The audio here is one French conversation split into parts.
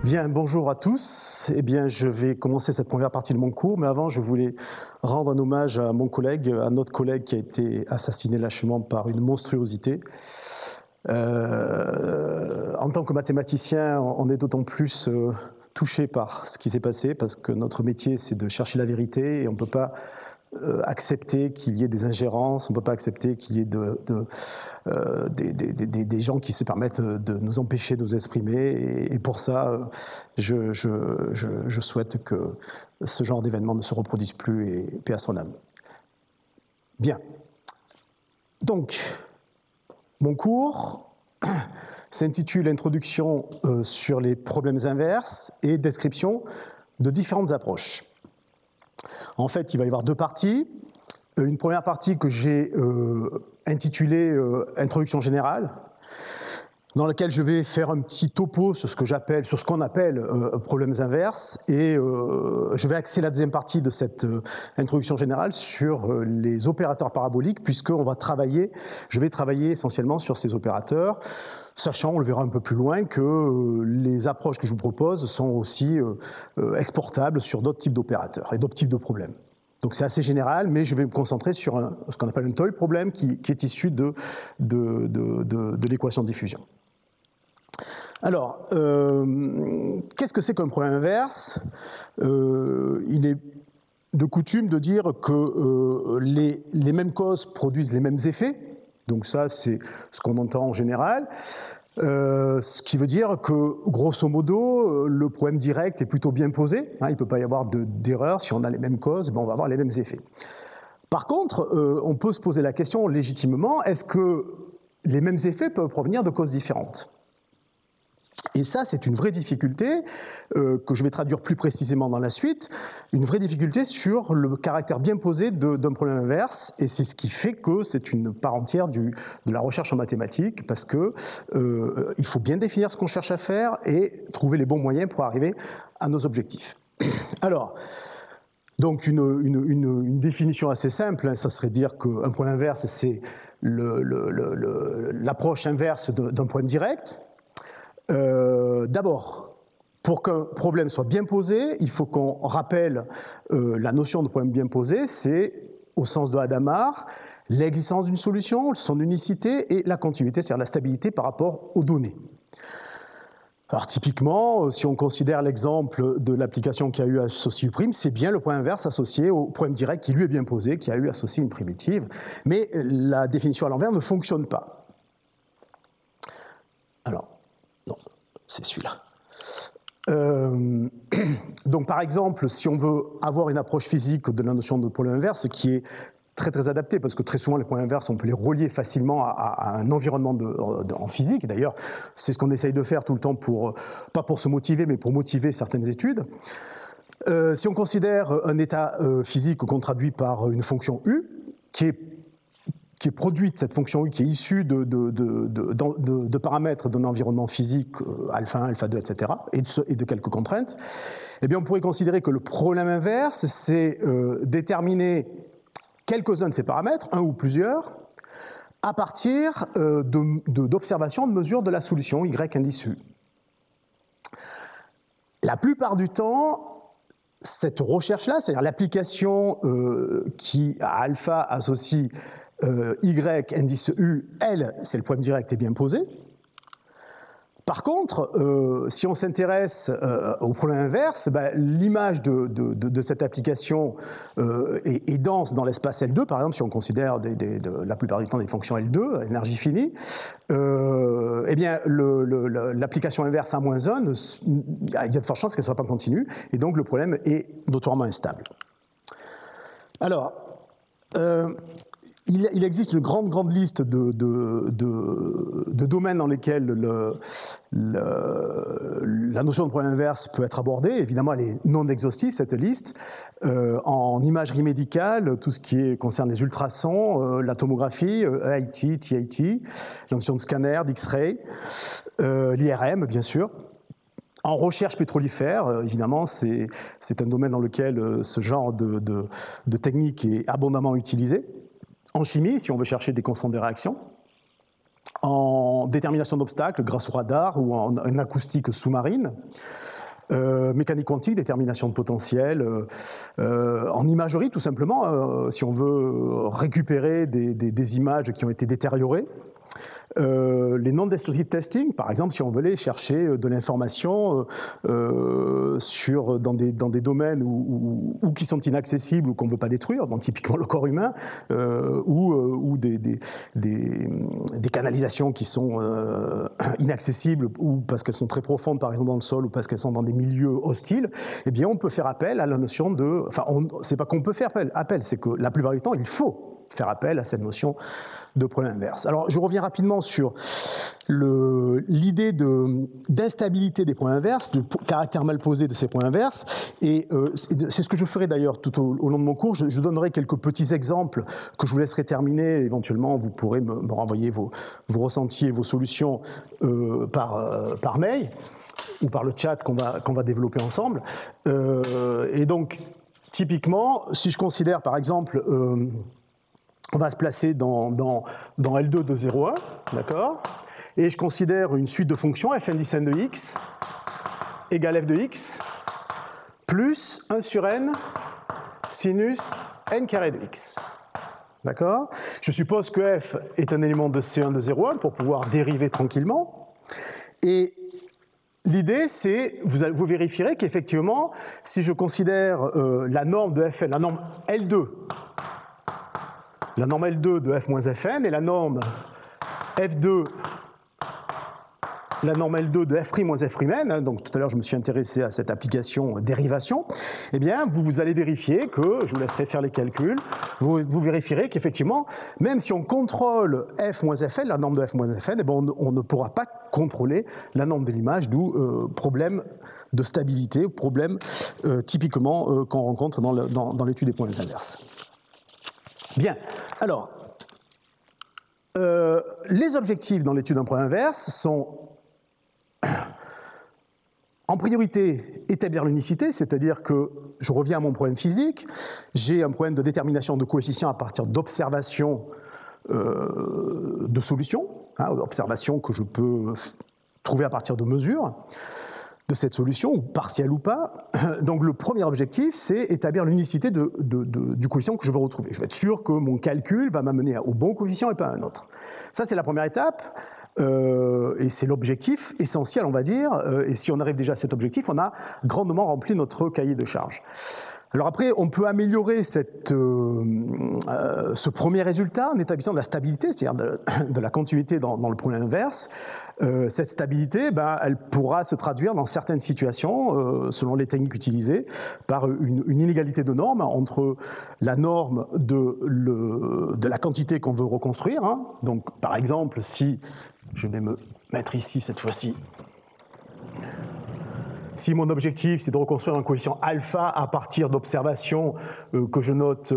Bien, bonjour à tous. Eh bien, je vais commencer cette première partie de mon cours, mais avant, je voulais rendre un hommage à mon collègue, à notre collègue qui a été assassiné lâchement par une monstruosité. En tant que mathématicien, on est d'autant plus touché par ce qui s'est passé, parce que notre métier, c'est de chercher la vérité, et on ne peut pas accepter qu'il y ait des ingérences, on ne peut pas accepter qu'il y ait des gens qui se permettent de nous empêcher de nous exprimer, et pour ça, je souhaite que ce genre d'événement ne se reproduise plus, et paix à son âme. Bien. Donc, mon cours s'intitule « Introduction sur les problèmes inverses et description de différentes approches ». En fait, il va y avoir deux parties. Une première partie que j'ai intitulée « Introduction générale », dans laquelle je vais faire un petit topo sur ce qu'on appelle problèmes inverses, et je vais axer la deuxième partie de cette introduction générale sur les opérateurs paraboliques, puisque je vais travailler essentiellement sur ces opérateurs, sachant, on le verra un peu plus loin, que les approches que je vous propose sont aussi exportables sur d'autres types d'opérateurs et d'autres types de problèmes. Donc c'est assez général, mais je vais me concentrer sur ce qu'on appelle un toy problème qui est issu de l'équation de diffusion. Alors, qu'est-ce que c'est qu'un problème inverse ? Il est de coutume de dire que les mêmes causes produisent les mêmes effets. Donc ça, c'est ce qu'on entend en général. Ce qui veut dire que, grosso modo, le problème direct est plutôt bien posé. Il ne peut pas y avoir d'erreur. Si on a les mêmes causes, on va avoir les mêmes effets. Par contre, on peut se poser la question légitimement, est-ce que les mêmes effets peuvent provenir de causes différentes ? Et ça, c'est une vraie difficulté que je vais traduire plus précisément dans la suite, une vraie difficulté sur le caractère bien posé d'un problème inverse, et c'est ce qui fait que c'est une part entière de la recherche en mathématiques, parce que il faut bien définir ce qu'on cherche à faire et trouver les bons moyens pour arriver à nos objectifs. Alors, donc une définition assez simple, ça serait dire qu'un problème inverse, c'est l'approche inverse d'un problème direct. D'abord, pour qu'un problème soit bien posé, il faut qu'on rappelle la notion de problème bien posé, c'est, au sens de Hadamard, l'existence d'une solution, son unicité et la continuité, c'est-à-dire la stabilité par rapport aux données. Alors typiquement, si on considère l'exemple de l'application qui a eu associé U', c'est bien le point inverse associé au problème direct qui lui est bien posé, qui a eu associé une primitive, mais la définition à l'envers ne fonctionne pas. Alors, non, c'est celui-là. Donc par exemple, si on veut avoir une approche physique de la notion de problème inverse, qui est très très adaptée, parce que très souvent les points inverses, on peut les relier facilement à un environnement en physique. D'ailleurs, c'est ce qu'on essaye de faire tout le temps, pas pour se motiver, mais pour motiver certaines études. Si on considère un état physique qu'on traduit par une fonction U, qui est produite, cette fonction U, qui est issue de paramètres d'un environnement physique, alpha 1, alpha 2, etc., et de quelques contraintes, eh bien on pourrait considérer que le problème inverse, c'est déterminer quelques-uns de ces paramètres, un ou plusieurs, à partir d'observations, de mesures de la solution Y indice U. La plupart du temps, cette recherche-là, c'est-à-dire l'application qui à alpha associe Y indice U, elle, c'est le problème direct est bien posé. Par contre, si on s'intéresse au problème inverse, l'image de cette application est dense dans l'espace L2. Par exemple, si on considère la plupart du temps des fonctions L2, énergie finie, eh bien l'application inverse à -1, il y a de fortes chances qu'elle ne soit pas continue, et donc le problème est notoirement instable. Alors, il existe une grande liste de domaines dans lesquels la notion de problème inverse peut être abordée. Évidemment, elle est non exhaustive, cette liste. En imagerie médicale, tout ce qui concerne les ultrasons, la tomographie, EIT, TIT, la notion de scanner, d'X-ray, l'IRM, bien sûr. En recherche pétrolifère, évidemment, c'est un domaine dans lequel ce genre de technique est abondamment utilisé. En chimie, si on veut chercher des constantes de réaction. En détermination d'obstacles grâce au radar ou en acoustique sous-marine. Mécanique quantique, détermination de potentiel, en imagerie tout simplement, si on veut récupérer des images qui ont été détériorées. Les non-destructive testing, par exemple, si on voulait chercher de l'information dans des domaines où qui sont inaccessibles ou qu'on ne veut pas détruire, donc typiquement le corps humain, ou des canalisations qui sont inaccessibles ou parce qu'elles sont très profondes, par exemple dans le sol, ou parce qu'elles sont dans des milieux hostiles, eh bien on peut faire appel à la notion de... Enfin, c'est pas qu'on peut faire appel, c'est que la plupart du temps, il faut faire appel à cette notion de problème inverse. Alors, je reviens rapidement sur l'idée d'instabilité des points inverses, du caractère mal posé de ces points inverses, et c'est ce que je ferai d'ailleurs tout au long de mon cours. Je donnerai quelques petits exemples que je vous laisserai terminer. Éventuellement, vous pourrez me renvoyer vos ressentis et vos solutions par mail ou par le chat qu'on va développer ensemble. Et donc, typiquement, si je considère par exemple... on va se placer dans L2 de 0,1, d'accord? Et je considère une suite de fonctions, fn 10 n de x égale f de x, plus 1 sur n sinus n carré de x. D'accord? Je suppose que f est un élément de C1 de 0,1 pour pouvoir dériver tranquillement. Et l'idée, c'est, vous vérifierez qu'effectivement, si je considère la norme de fn, la norme L2, la norme L2 de f moins fn et la norme F2, la norme L2 de f' moins f'n, hein, donc tout à l'heure je me suis intéressé à cette application dérivation, eh bien vous allez vérifier que, je vous laisserai faire les calculs, vous vérifierez qu'effectivement, même si on contrôle f moins fn, la norme de f moins fn, eh bien on ne pourra pas contrôler la norme de l'image, d'où problème de stabilité, problème typiquement qu'on rencontre dans l'étude des points inverses. Bien, alors, les objectifs dans l'étude d'un point inverse sont, en priorité, établir l'unicité, c'est-à-dire que, je reviens à mon problème physique, j'ai un problème de détermination de coefficients à partir d'observations de solutions, hein, observations que je peux trouver à partir de mesures de cette solution, ou partielle ou pas. Donc le premier objectif, c'est établir l'unicité du coefficient que je veux retrouver. Je veux être sûr que mon calcul va m'amener au bon coefficient et pas à un autre. Ça, c'est la première étape, et c'est l'objectif essentiel, on va dire, et si on arrive déjà à cet objectif, on a grandement rempli notre cahier de charges. Alors après, on peut améliorer ce premier résultat en établissant de la stabilité, c'est-à-dire de la continuité dans le problème inverse. Cette stabilité, elle pourra se traduire dans certaines situations, selon les techniques utilisées, par une inégalité de normes entre la norme de la quantité qu'on veut reconstruire. Hein. Donc, par exemple, si je vais me mettre ici cette fois-ci, si mon objectif, c'est de reconstruire un coefficient alpha à partir d'observations que je note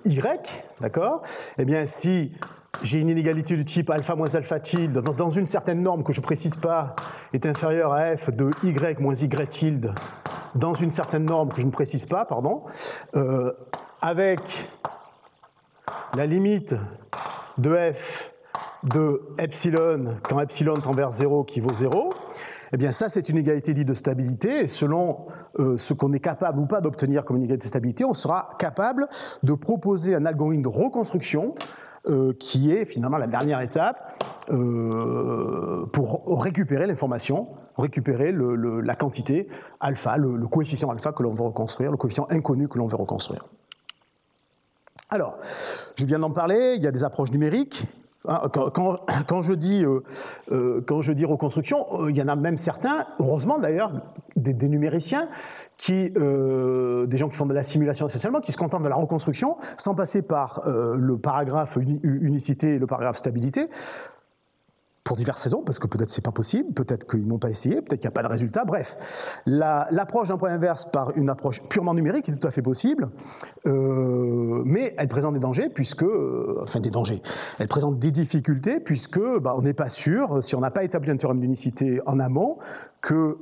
y, d'accord? Eh bien, si j'ai une inégalité du type alpha moins alpha tilde dans une certaine norme que je ne précise pas est inférieure à f de y moins y tilde dans une certaine norme que je ne précise pas, pardon, avec la limite de f de epsilon quand epsilon tend vers 0 qui vaut 0, eh bien ça c'est une égalité dite de stabilité, et selon ce qu'on est capable ou pas d'obtenir comme une égalité de stabilité, on sera capable de proposer un algorithme de reconstruction qui est finalement la dernière étape pour récupérer l'information, récupérer la quantité alpha, le coefficient alpha que l'on veut reconstruire, le coefficient inconnu que l'on veut reconstruire. Alors, je viens d'en parler, il y a des approches numériques. Quand je dis reconstruction, il y en a même certains, heureusement d'ailleurs, des numériciens, des gens qui font de la simulation essentiellement, qui se contentent de la reconstruction sans passer par le paragraphe unicité et le paragraphe stabilité, pour diverses raisons, parce que peut-être c'est pas possible, peut-être qu'ils n'ont pas essayé, peut-être qu'il n'y a pas de résultat. Bref, l'approche d'un point inverse par une approche purement numérique est tout à fait possible, mais elle présente des dangers, elle présente des difficultés, puisque on n'est pas sûr, si on n'a pas établi un théorème d'unicité en amont, que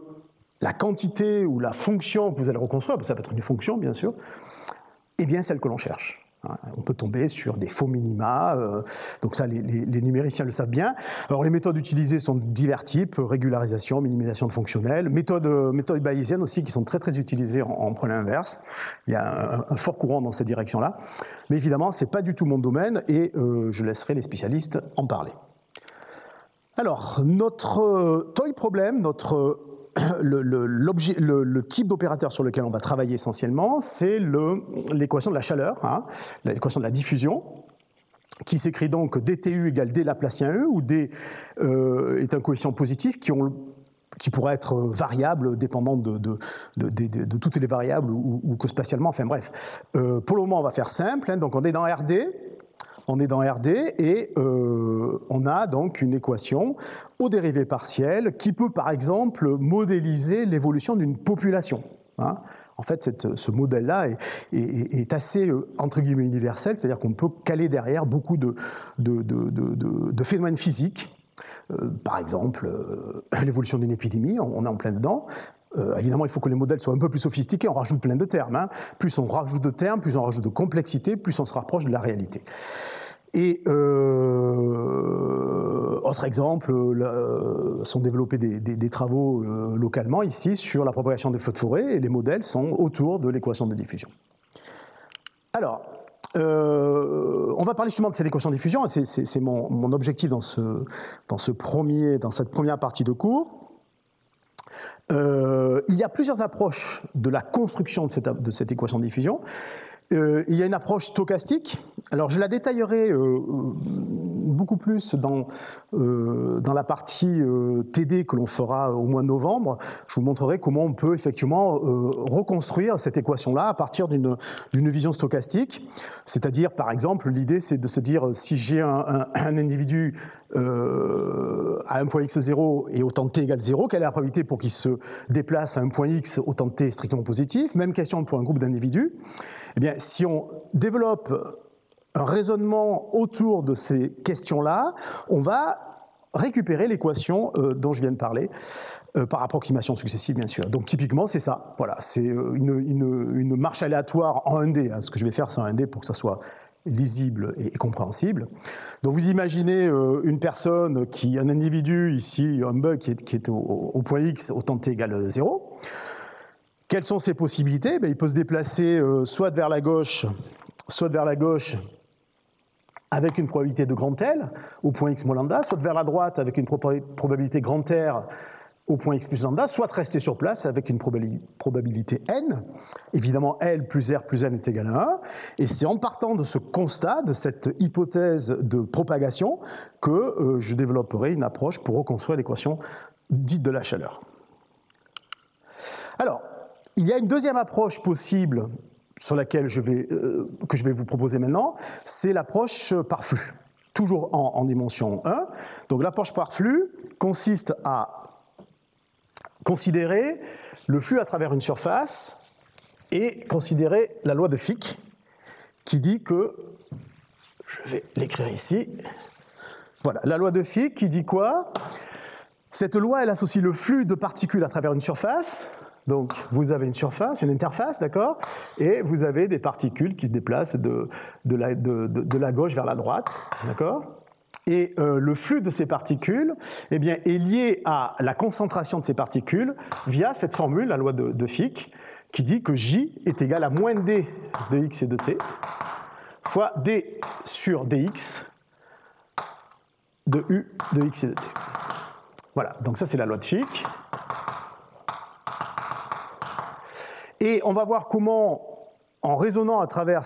la quantité ou la fonction que vous allez reconstruire, ça peut être une fonction bien sûr, est bien celle que l'on cherche. On peut tomber sur des faux minima, donc ça les numériciens le savent bien. Alors les méthodes utilisées sont de divers types, régularisation, minimisation de fonctionnels, méthodes bayésiennes aussi qui sont très très utilisées en problème inverse. Il y a un fort courant dans cette direction-là. Mais évidemment, ce n'est pas du tout mon domaine et je laisserai les spécialistes en parler. Alors, notre toy problème, le type d'opérateur sur lequel on va travailler essentiellement, c'est l'équation de la chaleur, l'équation de la diffusion, qui s'écrit donc dTu égale d Laplacien E, où d est un coefficient positif qui pourrait être variable dépendant de toutes les variables ou que spatialement, enfin bref. Pour le moment, on va faire simple, donc on est dans RD. Et on a donc une équation aux dérivées partielles qui peut par exemple modéliser l'évolution d'une population. En fait, ce modèle-là est assez, entre guillemets, universel, c'est-à-dire qu'on peut caler derrière beaucoup de phénomènes physiques. Par exemple, l'évolution d'une épidémie, on est en plein dedans. Évidemment, il faut que les modèles soient un peu plus sophistiqués, on rajoute plein de termes. Plus on rajoute de termes, plus on rajoute de complexité, plus on se rapproche de la réalité. Et autre exemple, sont développés des travaux localement ici sur la propagation des feux de forêt, et les modèles sont autour de l'équation de diffusion. Alors, on va parler justement de cette équation de diffusion, c'est mon objectif dans cette première partie de cours. Il y a plusieurs approches de la construction de cette équation de diffusion. Il y a une approche stochastique. Alors je la détaillerai beaucoup plus dans la partie TD que l'on fera au mois de novembre. Je vous montrerai comment on peut effectivement reconstruire cette équation-là à partir d'une vision stochastique. C'est-à-dire, par exemple, l'idée c'est de se dire si j'ai un individu à un point x0 et au temps t égale 0, quelle est la probabilité pour qu'il se déplace à un point x au temps t strictement positif? Même question pour un groupe d'individus. Eh bien, si on développe un raisonnement autour de ces questions-là, on va récupérer l'équation dont je viens de parler, par approximation successive, bien sûr. Donc, typiquement, c'est ça. Voilà, c'est une marche aléatoire en 1D. Ce que je vais faire, c'est en 1D pour que ça soit lisible et compréhensible. Donc, vous imaginez une personne un individu, ici, un bug qui est au point X, au temps t égale 0. Quelles sont ses possibilités? Il peut se déplacer soit vers la gauche avec une probabilité de grand L au point x moins lambda, soit vers la droite avec une probabilité grand R au point x plus lambda, soit rester sur place avec une probabilité n. Évidemment, L plus R plus n est égal à 1. Et c'est en partant de ce constat, de cette hypothèse de propagation, que je développerai une approche pour reconstruire l'équation dite de la chaleur. Alors, il y a une deuxième approche possible sur laquelle que je vais vous proposer maintenant, c'est l'approche par flux, toujours en dimension 1. Donc l'approche par flux consiste à considérer le flux à travers une surface et considérer la loi de Fick qui dit que, je vais l'écrire ici, voilà, la loi de Fick qui dit quoi? Cette loi, elle associe le flux de particules à travers une surface. Donc, vous avez une surface, une interface, d'accord? Et vous avez des particules qui se déplacent de la gauche vers la droite, d'accord? Et le flux de ces particules est lié à la concentration de ces particules via cette formule, la loi de Fick, qui dit que J est égal à moins D de x et de t fois D sur dx de U de x et de t. Voilà, donc ça c'est la loi de Fick. Et on va voir comment, en raisonnant à travers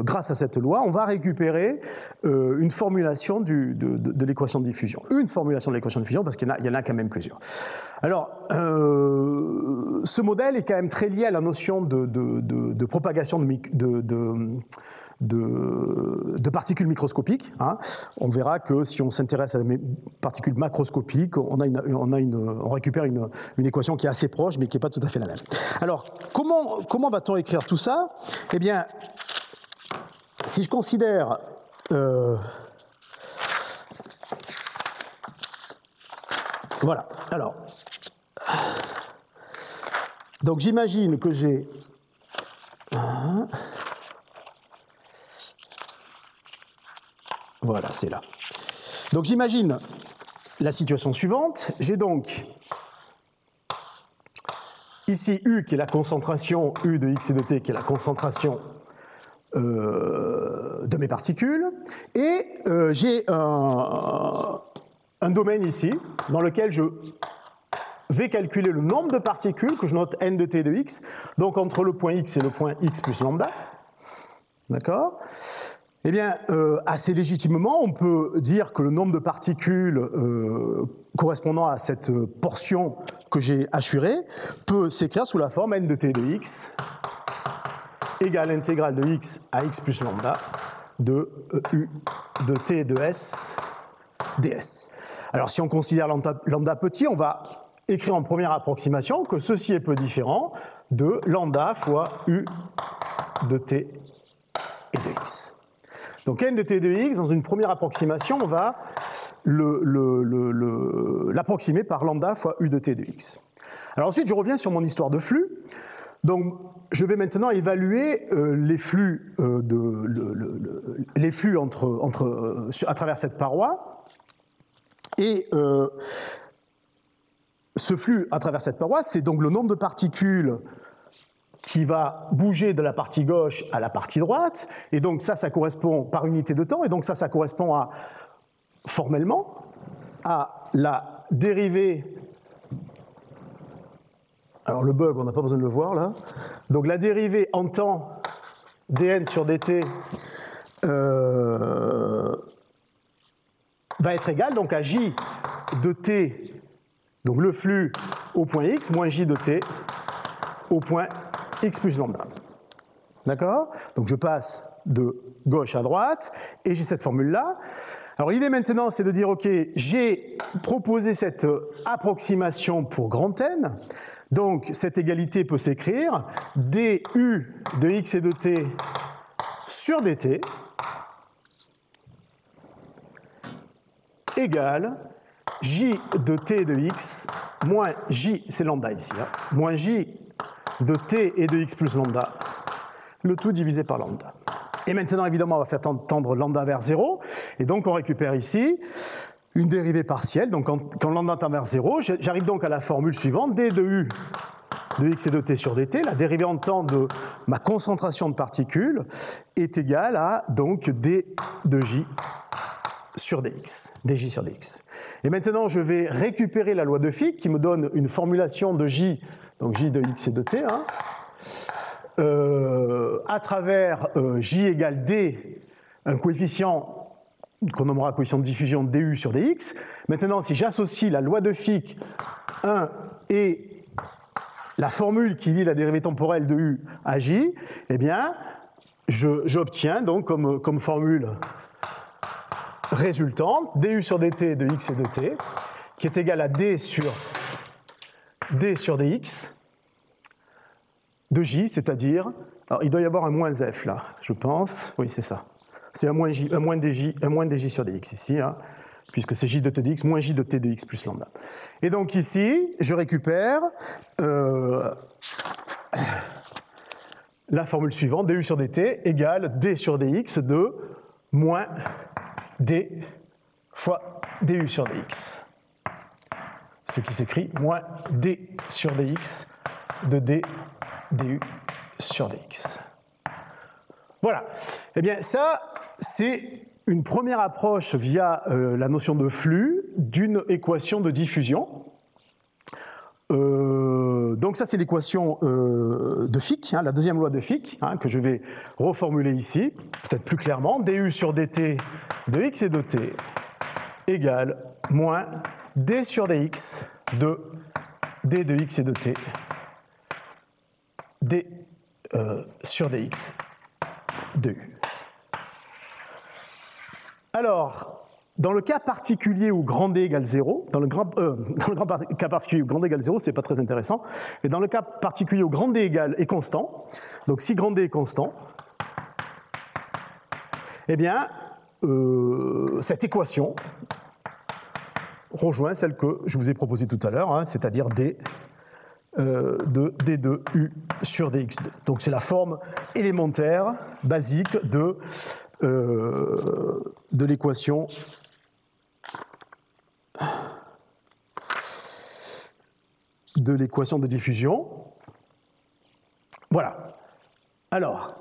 grâce à cette loi, on va récupérer une formulation de l'équation de diffusion. Une formulation de l'équation de diffusion, parce qu'il y en a quand même plusieurs. Alors, ce modèle est quand même très lié à la notion de propagation de particules microscopiques. On verra que si on s'intéresse à des particules macroscopiques, on récupère une équation qui est assez proche, mais qui n'est pas tout à fait la même. Alors, comment va-t-on écrire tout ça? Eh bien, si je considère voilà. Alors, donc j'imagine que j'ai Voilà, c'est là. Donc j'imagine la situation suivante. J'ai donc ici U qui est la concentration, U de x et de t qui est la concentration de mes particules, et j'ai un domaine ici dans lequel je vais calculer le nombre de particules que je note n de t de x, donc entre le point x et le point x plus lambda. D'accord ? Eh bien, assez légitimement, on peut dire que le nombre de particules correspondant à cette portion que j'ai assurée peut s'écrire sous la forme n de t de x égale l'intégrale de x à x plus lambda de u de t de s ds. Alors, si on considère lambda petit, on va écrire en première approximation que ceci est peu différent de lambda fois u de t et de x. Donc n de t de x, dans une première approximation, on va l'approximer par lambda fois u de t de x. Alors ensuite, je reviens sur mon histoire de flux. Donc, je vais maintenant évaluer les flux, à travers cette paroi. Et ce flux à travers cette paroi, c'est donc le nombre de particules qui va bouger de la partie gauche à la partie droite. Et donc ça correspond par unité de temps. Et donc ça correspond formellement à la dérivée. Alors le bug, on n'a pas besoin de le voir là. Donc la dérivée en temps dn sur dt va être égale donc à j de t, donc le flux au point x, moins j de t au point x plus lambda. D'accord ? Donc je passe de gauche à droite et j'ai cette formule-là. Alors l'idée maintenant, c'est de dire, ok, j'ai proposé cette approximation pour grand N. Donc cette égalité peut s'écrire du de x et de t sur dt égale j de t de x moins j, c'est lambda ici, hein, moins j de t et de x plus lambda, le tout divisé par lambda. Et maintenant, évidemment, on va faire tendre lambda vers 0, et donc on récupère ici une dérivée partielle. Donc quand lambda tend vers 0, j'arrive donc à la formule suivante, d de u de x et de t sur dt, la dérivée en temps de ma concentration de particules est égale à donc d de j sur dx, dj sur dx. Et maintenant, je vais récupérer la loi de Fick qui me donne une formulation de j, donc j de x et de t, hein, à travers j égale d, un coefficient qu'on nommera coefficient de diffusion du sur dx. Maintenant, si j'associe la loi de Fick 1 et la formule qui lie la dérivée temporelle de u à j, eh bien, j'obtiens donc comme formule résultante du sur dt de x et de t, qui est égal à d sur dx de j, c'est-à-dire, alors il doit y avoir un moins f là, je pense, oui c'est ça, c'est un moins dj sur dx ici, hein, puisque c'est j de t de x moins j de t de x plus lambda. Et donc ici, je récupère la formule suivante, du sur dt égale d sur dx de moins d fois du sur dx. Ce qui s'écrit moins d sur dx de d du sur dx. Voilà. Eh bien, ça, c'est une première approche via la notion de flux d'une équation de diffusion. Donc ça, c'est l'équation de Fick, hein, la deuxième loi de Fick, hein, que je vais reformuler ici, peut-être plus clairement. Du sur dt de x et de t égale moins d sur dx de d de x et de t d sur dx de u. Alors, dans le cas particulier où grand D égale 0, dans le cas particulier où grand D égale 0, c'est pas très intéressant, mais dans le cas particulier où grand D est constant, donc si grand D est constant, eh bien, cette équation rejoint celle que je vous ai proposée tout à l'heure, hein, c'est-à-dire D de D2U sur DX2. Donc c'est la forme élémentaire, basique de l'équation de diffusion. Voilà. Alors,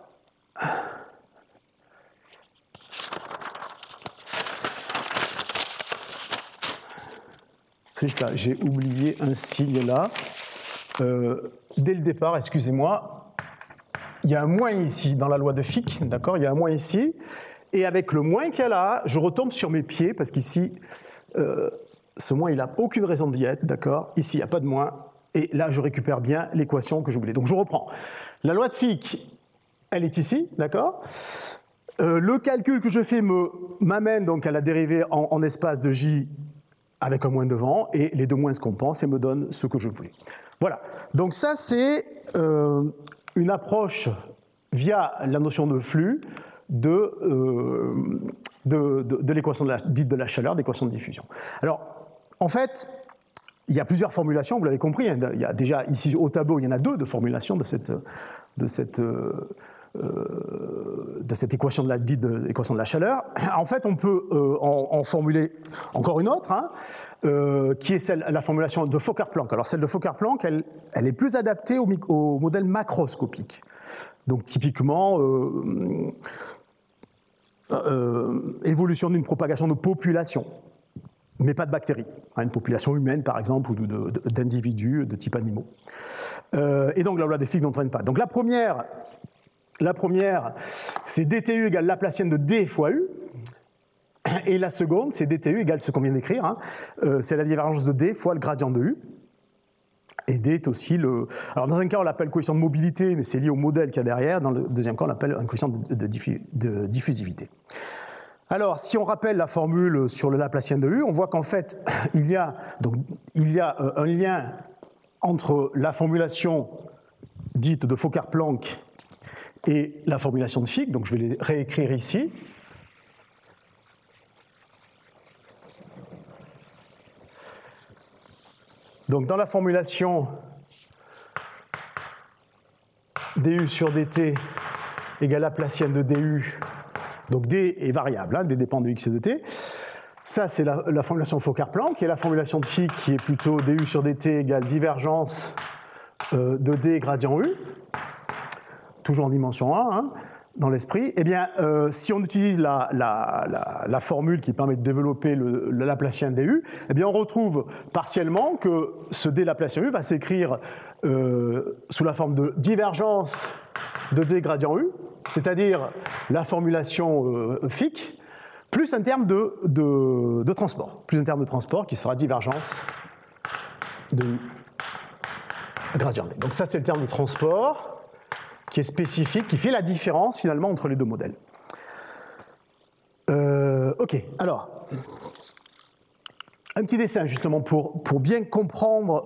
c'est ça, j'ai oublié un signe là. Dès le départ, excusez-moi, il y a un moins ici dans la loi de Fick, d'accord? Il y a un moins ici. Et avec le moins qu'il y a là, je retombe sur mes pieds, parce qu'ici, ce moins, il n'a aucune raison d'y être, d'accord? Ici, il n'y a pas de moins. Et là, je récupère bien l'équation que je voulais. Donc, je reprends. La loi de Fick, elle est ici, d'accord? Le calcul que je fais m'amène donc à la dérivée en espace de J avec un moins devant, et les deux moins se compensent et me donnent ce que je voulais. Voilà. Donc ça, c'est une approche via la notion de flux de l'équation dite de la chaleur, d'équation de diffusion. Alors, en fait, il y a plusieurs formulations, vous l'avez compris. Hein, il y a déjà ici au tableau, il y en a deux de formulations de cette équation dite de l'équation de la chaleur. En fait, on peut en formuler encore une autre, hein, qui est la formulation de Fokker-Planck. Alors celle de Fokker-Planck, elle est plus adaptée au modèle macroscopique. Donc typiquement, évolution d'une propagation de population, mais pas de bactéries. Une population humaine, par exemple, ou d'individus de type animaux. Et donc la loi de Fick n'entraîne pas. Donc la première, c'est dTu égale Laplacienne de D fois U. Et la seconde, c'est dTu égale ce qu'on vient d'écrire. Hein, c'est la divergence de D fois le gradient de U. Et D est aussi le... Alors dans un cas, on l'appelle coefficient de mobilité, mais c'est lié au modèle qu'il y a derrière. Dans le deuxième cas, on l'appelle un coefficient de diffusivité. Alors, si on rappelle la formule sur le Laplacien de U, on voit qu'en fait, il y a un lien entre la formulation dite de Fokker-Planck et la formulation de Fick. Donc, je vais les réécrire ici. Donc, dans la formulation du sur dt égale Laplacienne de du, donc d est variable, hein, d dépend de x et de t. Ça, c'est la formulation Fokker-Planck, et la formulation de Fick qui est plutôt du sur dt égale divergence de d gradient u, toujours en dimension 1, hein, dans l'esprit. Eh bien, si on utilise la formule qui permet de développer le Laplacien du, eh bien, on retrouve partiellement que ce d Laplacien u va s'écrire sous la forme de divergence de d gradient u, c'est-à-dire la formulation Fick, plus un terme de transport, plus un terme de transport qui sera divergence de gradient d. Donc ça, c'est le terme de transport qui est spécifique, qui fait la différence finalement entre les deux modèles. Ok, alors, un petit dessin justement pour bien comprendre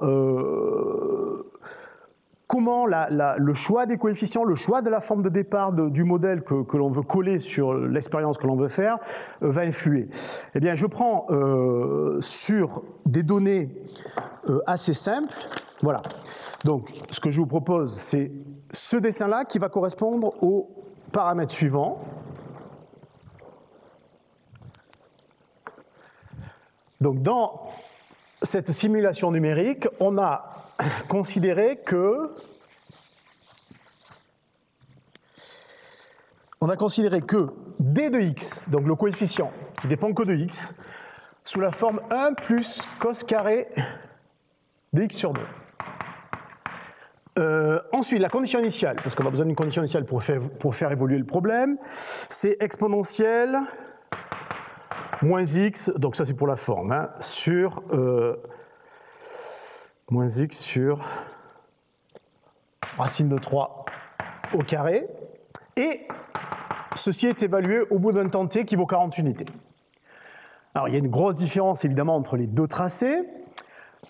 comment le choix des coefficients, le choix de la forme de départ du modèle que l'on veut coller sur l'expérience que l'on veut faire va influer. Eh bien, je prends sur des données assez simples, voilà. Donc, ce que je vous propose, c'est ce dessin-là qui va correspondre aux paramètres suivants. Donc, dans cette simulation numérique, on a considéré que d de x, donc le coefficient qui dépend que de x, sous la forme 1 plus cos carré de x sur 2. Ensuite, la condition initiale, parce qu'on a besoin d'une condition initiale pour faire évoluer le problème, c'est exponentielle moins x, donc ça c'est pour la forme, hein, sur moins x sur racine de 3 au carré, et ceci est évalué au bout d'un temps t qui vaut 40 unités. Alors il y a une grosse différence évidemment entre les deux tracés.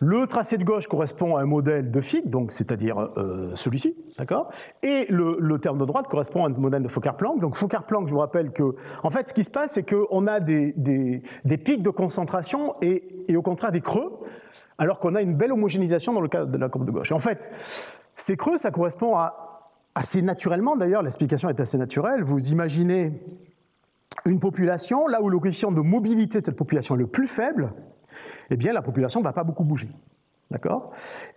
Le tracé de gauche correspond à un modèle de Fick, donc c'est-à-dire celui-ci, d'accord. Et le terme de droite correspond à un modèle de Fokker-Planck. Donc Fokker-Planck, je vous rappelle que, en fait, ce qui se passe, c'est qu'on a des pics de concentration et au contraire des creux. alors qu'on a une belle homogénéisation dans le cas de la courbe de gauche. Et en fait, ces creux, ça correspond assez naturellement, d'ailleurs, l'explication est assez naturelle. Vous imaginez une population, là où le coefficient de mobilité de cette population est le plus faible, eh bien la population ne va pas beaucoup bouger. D'accord ?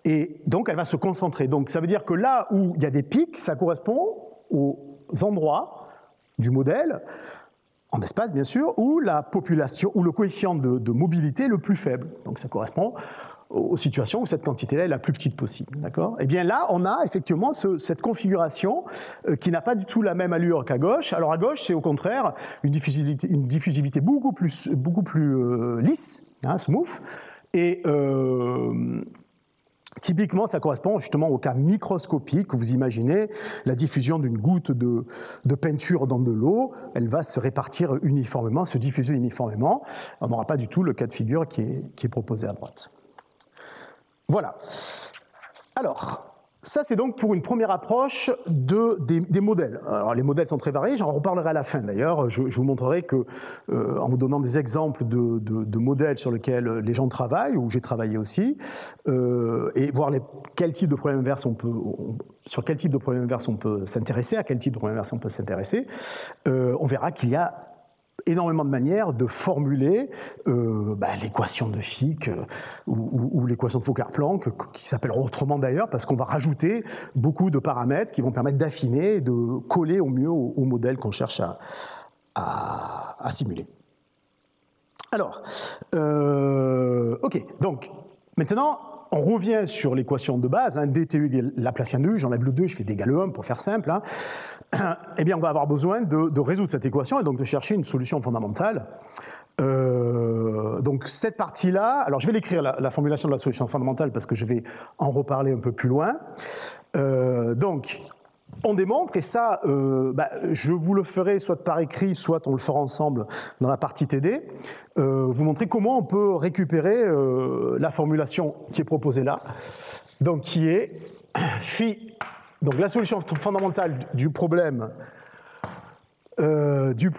Et donc elle va se concentrer. Donc ça veut dire que là où il y a des pics, ça correspond aux endroits du modèle, en espace bien sûr, où la population, où le coefficient de mobilité est le plus faible. Donc ça correspond aux situations où cette quantité-là est la plus petite possible. D'accord ? Et bien là, on a effectivement cette configuration qui n'a pas du tout la même allure qu'à gauche. Alors à gauche, c'est au contraire une diffusivité beaucoup plus lisse, hein, smooth, et typiquement, ça correspond justement au cas microscopique où vous imaginez la diffusion d'une goutte de peinture dans de l'eau, elle va se répartir uniformément, se diffuser uniformément. On n'aura pas du tout le cas de figure qui est proposé à droite. Voilà. Alors, ça c'est donc pour une première approche des modèles. Alors les modèles sont très variés, j'en reparlerai à la fin d'ailleurs. Je vous montrerai que, en vous donnant des exemples de modèles sur lesquels les gens travaillent, où j'ai travaillé aussi, et voir quel type de problème inverse sur quel type de problème inverse on peut s'intéresser, à quel type de problème inverse on peut s'intéresser, on verra qu'il y a énormément de manières de formuler l'équation de Fick ou l'équation de Fokker-Planck, qui s'appellera autrement d'ailleurs, parce qu'on va rajouter beaucoup de paramètres qui vont permettre d'affiner et de coller au mieux au modèle qu'on cherche à simuler. Alors, ok, donc maintenant, on revient sur l'équation de base, hein, dtu égale Laplacien de U, j'enlève le 2, je fais d'égal 1 pour faire simple. Hein. Eh bien, on va avoir besoin de résoudre cette équation et donc de chercher une solution fondamentale. Donc cette partie-là, alors je vais l'écrire, la formulation de la solution fondamentale, parce que je vais en reparler un peu plus loin. Donc, on démontre, et ça, je vous le ferai soit par écrit, soit on le fera ensemble dans la partie TD, vous montrer comment on peut récupérer la formulation qui est proposée là, donc qui est phi, donc la solution fondamentale du problème dtu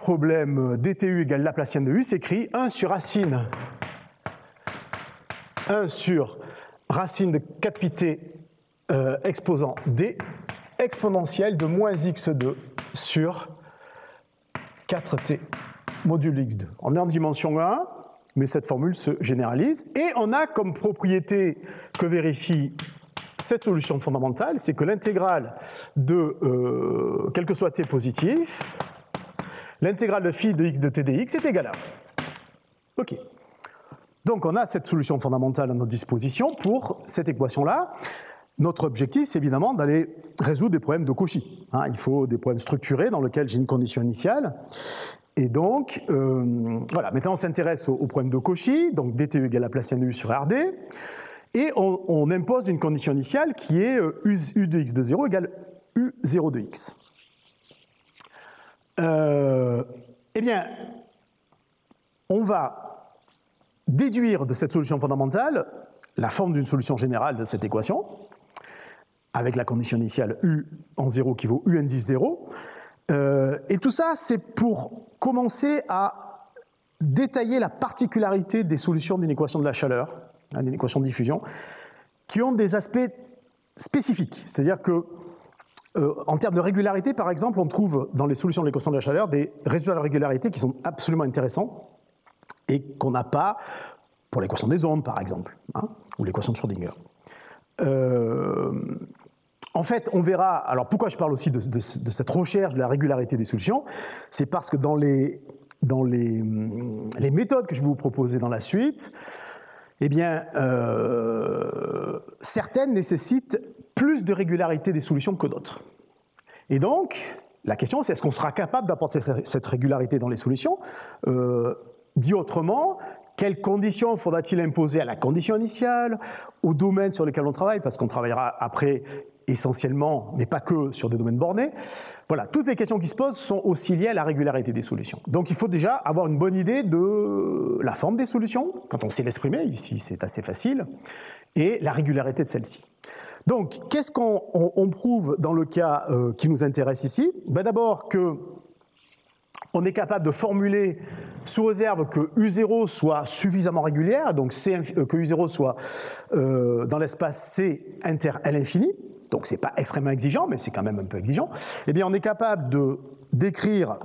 égale Laplacien de U s'écrit 1 sur racine de 4πt exposant d exponentielle de moins x2 sur 4t modulo x2. On est en dimension 1, mais cette formule se généralise. Et on a comme propriété que vérifie cette solution fondamentale, c'est que l'intégrale de, quel que soit t positif, l'intégrale de phi de x de t dx est égale à 1. OK. Donc on a cette solution fondamentale à notre disposition pour cette équation-là. Notre objectif, c'est évidemment d'aller résoudre des problèmes de Cauchy. Hein, il faut des problèmes structurés dans lesquels j'ai une condition initiale. Et donc, voilà, maintenant on s'intéresse au problème de Cauchy, donc dtu égale Laplacien de U sur Rd, et on impose une condition initiale qui est u de x de 0 égale u0 de x. Eh bien, on va déduire de cette solution fondamentale la forme d'une solution générale de cette équation, avec la condition initiale u en 0 qui vaut u indice 0. Et tout ça, c'est pour commencer à détailler la particularité des solutions d'une équation de la chaleur, hein, d'une équation de diffusion, qui ont des aspects spécifiques. C'est-à-dire que, en termes de régularité, par exemple, on trouve dans les solutions de l'équation de la chaleur des résultats de régularité qui sont absolument intéressants et qu'on n'a pas pour l'équation des ondes, par exemple, hein, ou l'équation de Schrödinger. En fait, on verra, alors pourquoi je parle aussi de cette recherche de la régularité des solutions, c'est parce que dans les méthodes que je vais vous proposer dans la suite, eh bien, certaines nécessitent plus de régularité des solutions que d'autres. Et donc, la question c'est est-ce qu'on sera capable d'apporter cette régularité dans les solutions ? Dit autrement, quelles conditions faudra-t-il imposer à la condition initiale, au domaine sur lequel on travaille, parce qu'on travaillera après essentiellement, mais pas que, sur des domaines bornés. Voilà, toutes les questions qui se posent sont aussi liées à la régularité des solutions. Donc il faut déjà avoir une bonne idée de la forme des solutions, quand on sait l'exprimer, ici c'est assez facile, et la régularité de celle-ci. Donc, qu'est-ce qu'on prouve dans le cas qui nous intéresse ici ? Ben d'abord que on est capable de formuler sous réserve que U0 soit suffisamment régulière, donc que U0 soit dans l'espace C inter L infini, donc c'est pas extrêmement exigeant, mais c'est quand même un peu exigeant, eh bien on est capable de d'écrire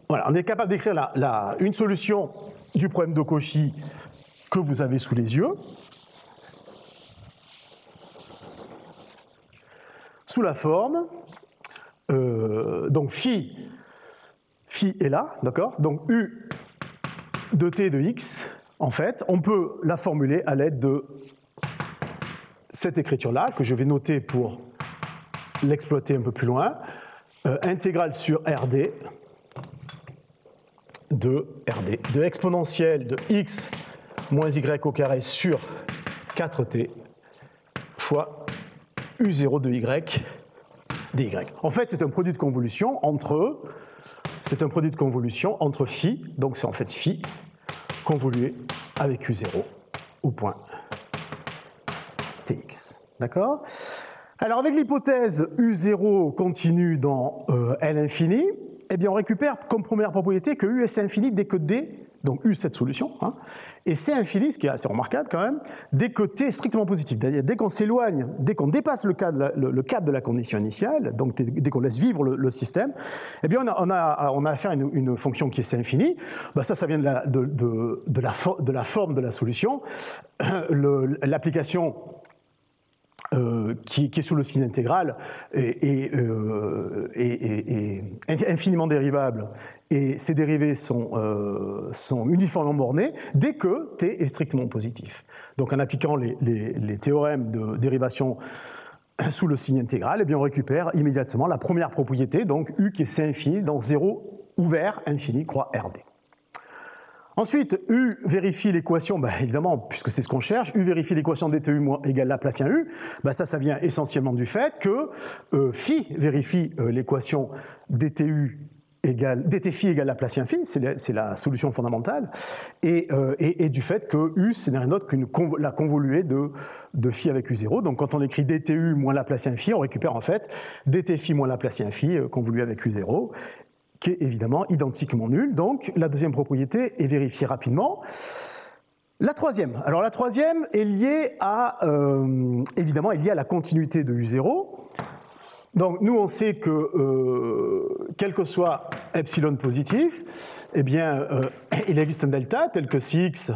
voilà, on est capable d'écrire une solution du problème de Cauchy que vous avez sous les yeux, sous la forme, donc phi est là, d'accord? Donc U de t de x, en fait, on peut la formuler à l'aide de cette écriture-là, que je vais noter pour l'exploiter un peu plus loin, intégrale sur RD de exponentielle de x moins y au carré sur 4t fois u0 de y dy. En fait, c'est un produit de convolution entre phi, donc c'est en fait phi convolué avec u0 au point tx. D'accord? Alors avec l'hypothèse u0 continue dans L infini, eh bien on récupère comme première propriété que u est C infini dès que D, donc U cette solution, hein, et C infini, ce qui est assez remarquable quand même, dès que T est strictement positif. Dès qu'on s'éloigne, dès qu'on dépasse le cadre de la condition initiale, donc dès qu'on laisse vivre le système, eh bien on a affaire à une fonction qui est C infini. Ben ça vient de la forme de la solution. L'application qui est sous le signe intégral est infiniment dérivable et ces dérivés sont uniformément bornés dès que t est strictement positif. Donc en appliquant les théorèmes de dérivation sous le signe intégral, eh bien on récupère immédiatement la première propriété, donc U qui est C infini dans 0 ouvert infini croix RD. Ensuite, U vérifie l'équation, ben évidemment, puisque c'est ce qu'on cherche, U vérifie l'équation dtu égale Laplacien U, ben ça vient essentiellement du fait que phi vérifie l'équation dtu dt égale Laplacien phi, c'est la solution fondamentale, et du fait que U, ce n'est rien d'autre qu'une la convoluée de phi avec U0. Donc quand on écrit dtu moins Laplacien phi, on récupère en fait dt phi moins Laplacien phi convolué avec U0, qui est évidemment identiquement nul. Donc la deuxième propriété est vérifiée rapidement. La troisième. Alors la troisième est liée à, évidemment, est liée à la continuité de U0. Donc nous on sait que quel que soit epsilon positif, eh bien il existe un delta tel que si x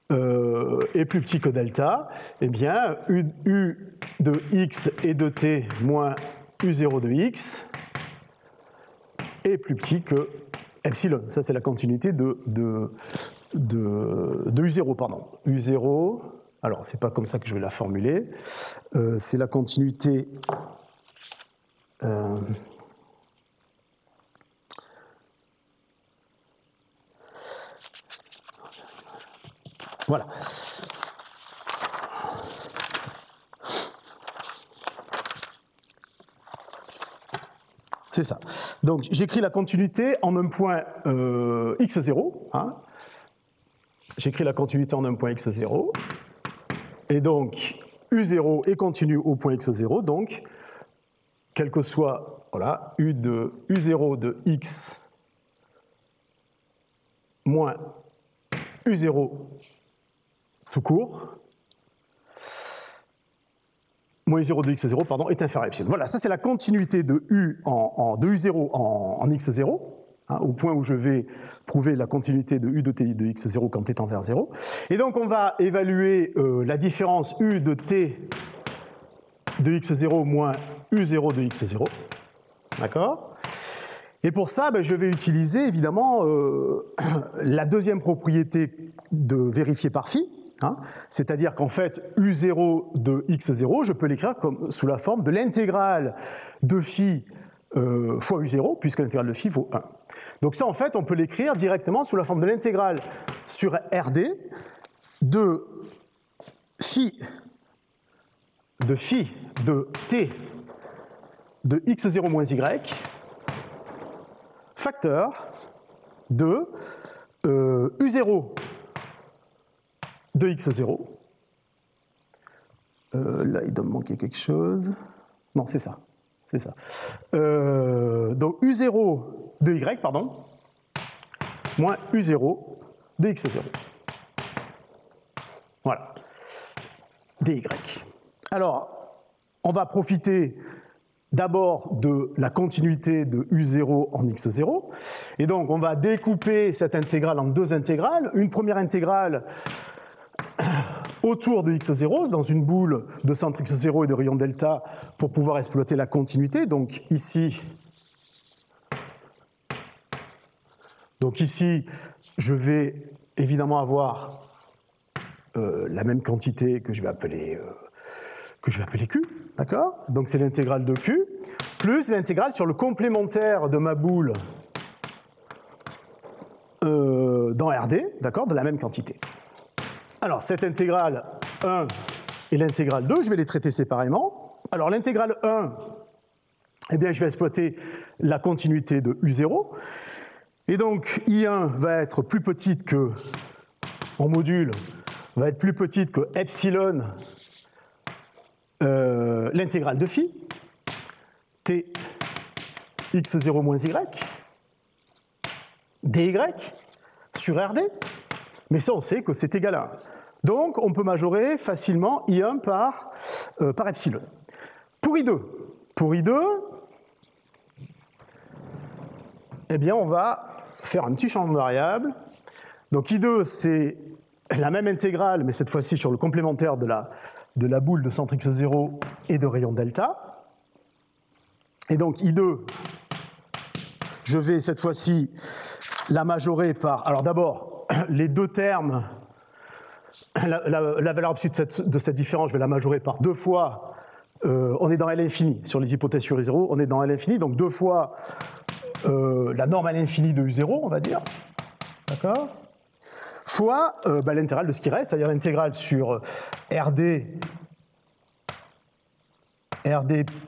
est plus petit que delta, eh bien U de x et de t moins U0 de x est plus petit que epsilon. Ça, c'est la continuité de U0, pardon. U0, alors, c'est pas comme ça que je vais la formuler. C'est la continuité... Voilà. C'est ça. Donc j'écris la continuité en un point x0. Hein. J'écris la continuité en un point x0. Et donc U0 est continu au point x0. Donc, quel que soit voilà, U0 de x moins U0 tout court, moins U0 de x0, pardon, est inférieur à epsilon. Voilà, ça c'est la continuité de U de U0 en x0, hein, au point où je vais prouver la continuité de U de t de x0 quand t tend vers 0. Et donc on va évaluer la différence U de t de x0 moins U0 de x0. D'accord ? Et pour ça, ben, je vais utiliser évidemment la deuxième propriété de vérifier par phi. Hein, c'est-à-dire qu'en fait, U0 de x0, je peux l'écrire sous la forme de l'intégrale de phi fois U0, puisque l'intégrale de phi vaut 1. Donc ça, en fait, on peut l'écrire directement sous la forme de l'intégrale sur RD de phi de t de x0 moins y facteur de U0 de x0. Là, il doit me manquer quelque chose. Non, c'est ça. c'est ça. Donc U0 de Y, pardon, moins U0 de X0. Voilà. dy. Alors, on va profiter d'abord de la continuité de U0 en X0. Et donc, on va découper cette intégrale en deux intégrales. Une première intégrale autour de X0, dans une boule de centre X0 et de rayon delta, pour pouvoir exploiter la continuité. Donc ici, je vais évidemment avoir la même quantité que je vais appeler Q, d'accord? Donc c'est l'intégrale de Q, plus l'intégrale sur le complémentaire de ma boule dans RD, d'accord, de la même quantité. Alors cette intégrale 1 et l'intégrale 2, je vais les traiter séparément. Alors l'intégrale 1, eh bien je vais exploiter la continuité de U0, et donc I1 va être plus petite que, en module, va être plus petite que epsilon, l'intégrale de phi, t x0 moins y, dy sur RD. Mais ça, on sait que c'est égal à 1. Donc, on peut majorer facilement I1 par epsilon. Pour I2, eh bien, on va faire un petit changement de variable. Donc, I2, c'est la même intégrale, mais cette fois-ci sur le complémentaire de la boule de centre x0 et de rayon delta. Et donc, I2, je vais cette fois-ci la majorer par... Alors d'abord, les deux termes, la valeur absolue de cette différence, je vais la majorer par 2 fois, on est dans L infini, sur les hypothèses sur I0, on est dans L infini, donc 2 fois la norme à l'infini de U0, on va dire, d'accord, fois l'intégrale de ce qui reste, c'est-à-dire l'intégrale sur RD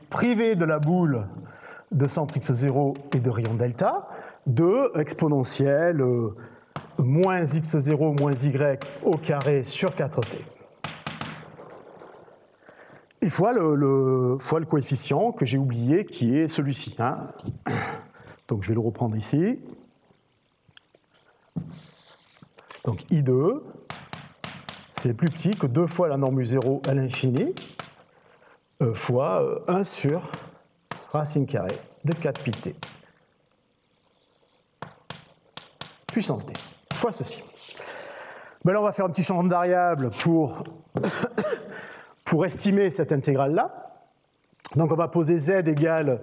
privé de la boule de centre x0 et de rayon delta, de exponentielle moins x0 moins y au carré sur 4t. Et fois le coefficient que j'ai oublié, qui est celui-ci. Hein. Donc je vais le reprendre ici. Donc I2, c'est plus petit que 2 fois la norme U0 à l'infini, fois 1 sur racine carrée de 4 pi t. Puissance d, fois ceci. Ben là, on va faire un petit changement de variable pour estimer cette intégrale-là. Donc on va poser z égale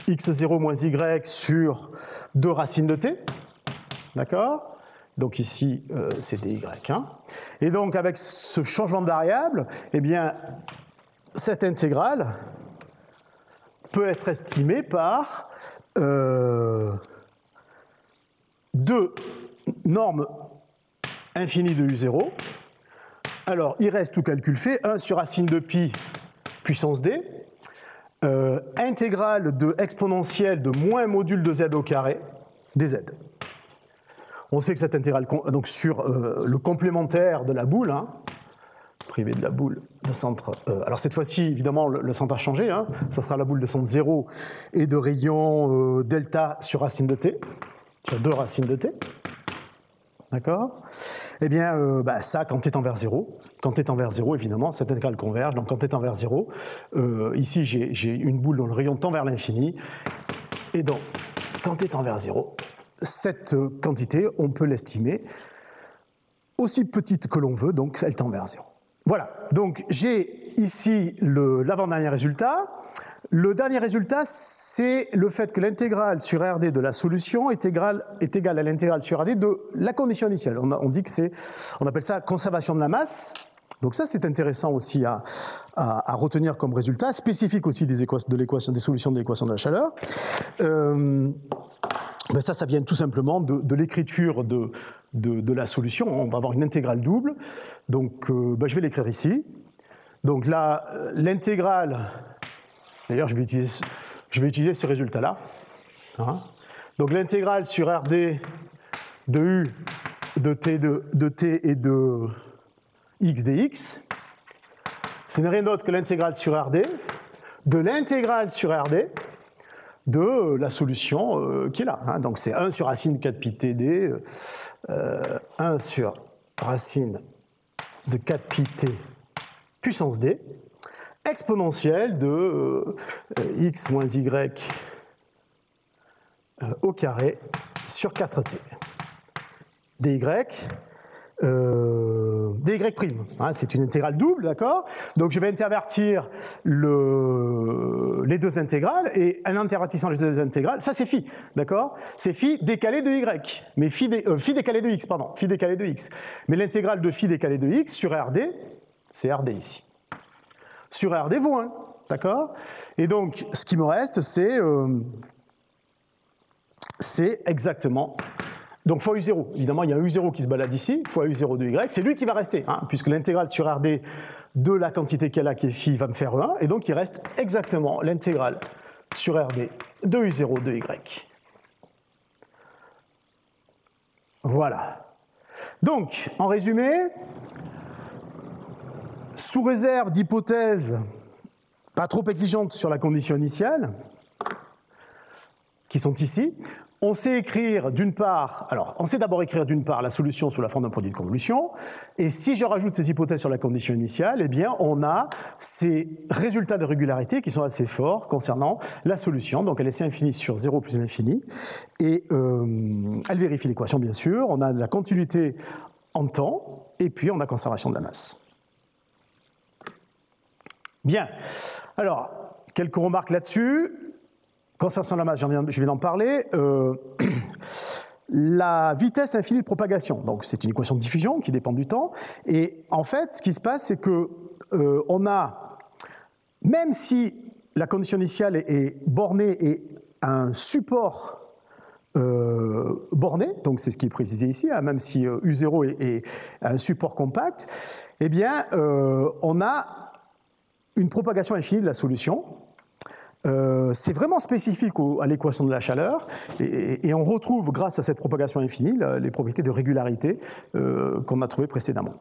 x0 moins y sur 2 racines de t. D'accord? Donc ici, c'est dy. Hein. Et donc avec ce changement de variable, eh bien, cette intégrale peut être estimée par 2 normes infinies de U0. Alors, il reste tout calcul fait, 1 sur racine de pi puissance d, intégrale de exponentielle de moins module de z au carré, dz. On sait que cette intégrale, donc sur le complémentaire de la boule, hein, privé de la boule de centre. Alors cette fois-ci, évidemment, le centre a changé. Hein, ça sera la boule de centre 0 et de rayon delta sur racine de t, sur 2 racines de t. D'accord? Eh bien, ça, quand t est envers 0, évidemment, cette intégrale converge. Donc, quand t est envers 0, ici, j'ai une boule dont le rayon tend vers l'infini. Et donc, quand t est envers 0, cette quantité, on peut l'estimer aussi petite que l'on veut, donc elle tend vers 0. Voilà, donc j'ai ici l'avant-dernier résultat. Le dernier résultat, c'est le fait que l'intégrale sur RD de la solution est égale à l'intégrale sur RD de la condition initiale. On dit que on appelle ça conservation de la masse. Donc ça, c'est intéressant aussi à retenir comme résultat, spécifique aussi des solutions de l'équation de la chaleur. Ça vient tout simplement de l'écriture de la solution. On va avoir une intégrale double. Donc, je vais l'écrire ici. Donc là, l'intégrale... D'ailleurs, je vais utiliser ce résultat-là. Hein. Donc l'intégrale sur RD de U, de T et de X dx, ce n'est rien d'autre que l'intégrale sur RD, de l'intégrale sur RD, de la solution qui est là. Hein. Donc c'est 1 sur racine de 4 pi td, 1 sur racine de 4 pi t puissance d, exponentielle de x moins y au carré sur 4t. dy, dy prime, hein, c'est une intégrale double, d'accord? Donc je vais intervertir les deux intégrales, et en intervertissant les deux intégrales, ça c'est phi, d'accord? C'est phi décalé de y, mais phi décalé de x, pardon, phi décalé de x. Mais l'intégrale de phi décalé de x sur rd, c'est rd ici. Sur rd vaut 1, d'accord? Et donc ce qui me reste, c'est exactement... Donc fois U0, évidemment il y a un U0 qui se balade ici, fois U0 de Y, c'est lui qui va rester, hein, puisque l'intégrale sur RD de la quantité qu'elle a, qui est phi, va me faire 1, et donc il reste exactement l'intégrale sur RD de U0 de Y. Voilà. Donc, en résumé, sous réserve d'hypothèses pas trop exigeantes sur la condition initiale, qui sont ici, on sait écrire d'une part, alors on sait d'abord écrire d'une part la solution sous la forme d'un produit de convolution, et si je rajoute ces hypothèses sur la condition initiale, eh bien on a ces résultats de régularité qui sont assez forts concernant la solution. Donc elle est C infinie sur 0 plus l'infini, et elle vérifie l'équation bien sûr, on a de la continuité en temps, et puis on a conservation de la masse. Bien, alors quelques remarques là-dessus. Conservation de la masse, je viens d'en parler. La vitesse infinie de propagation, donc c'est une équation de diffusion qui dépend du temps. Et en fait, ce qui se passe, c'est que on a, même si la condition initiale est bornée et un support borné, donc c'est ce qui est précisé ici, hein, même si U0 est un support compact, eh bien, on a une propagation infinie de la solution. C'est vraiment spécifique à l'équation de la chaleur, et on retrouve, grâce à cette propagation infinie, les propriétés de régularité qu'on a trouvées précédemment.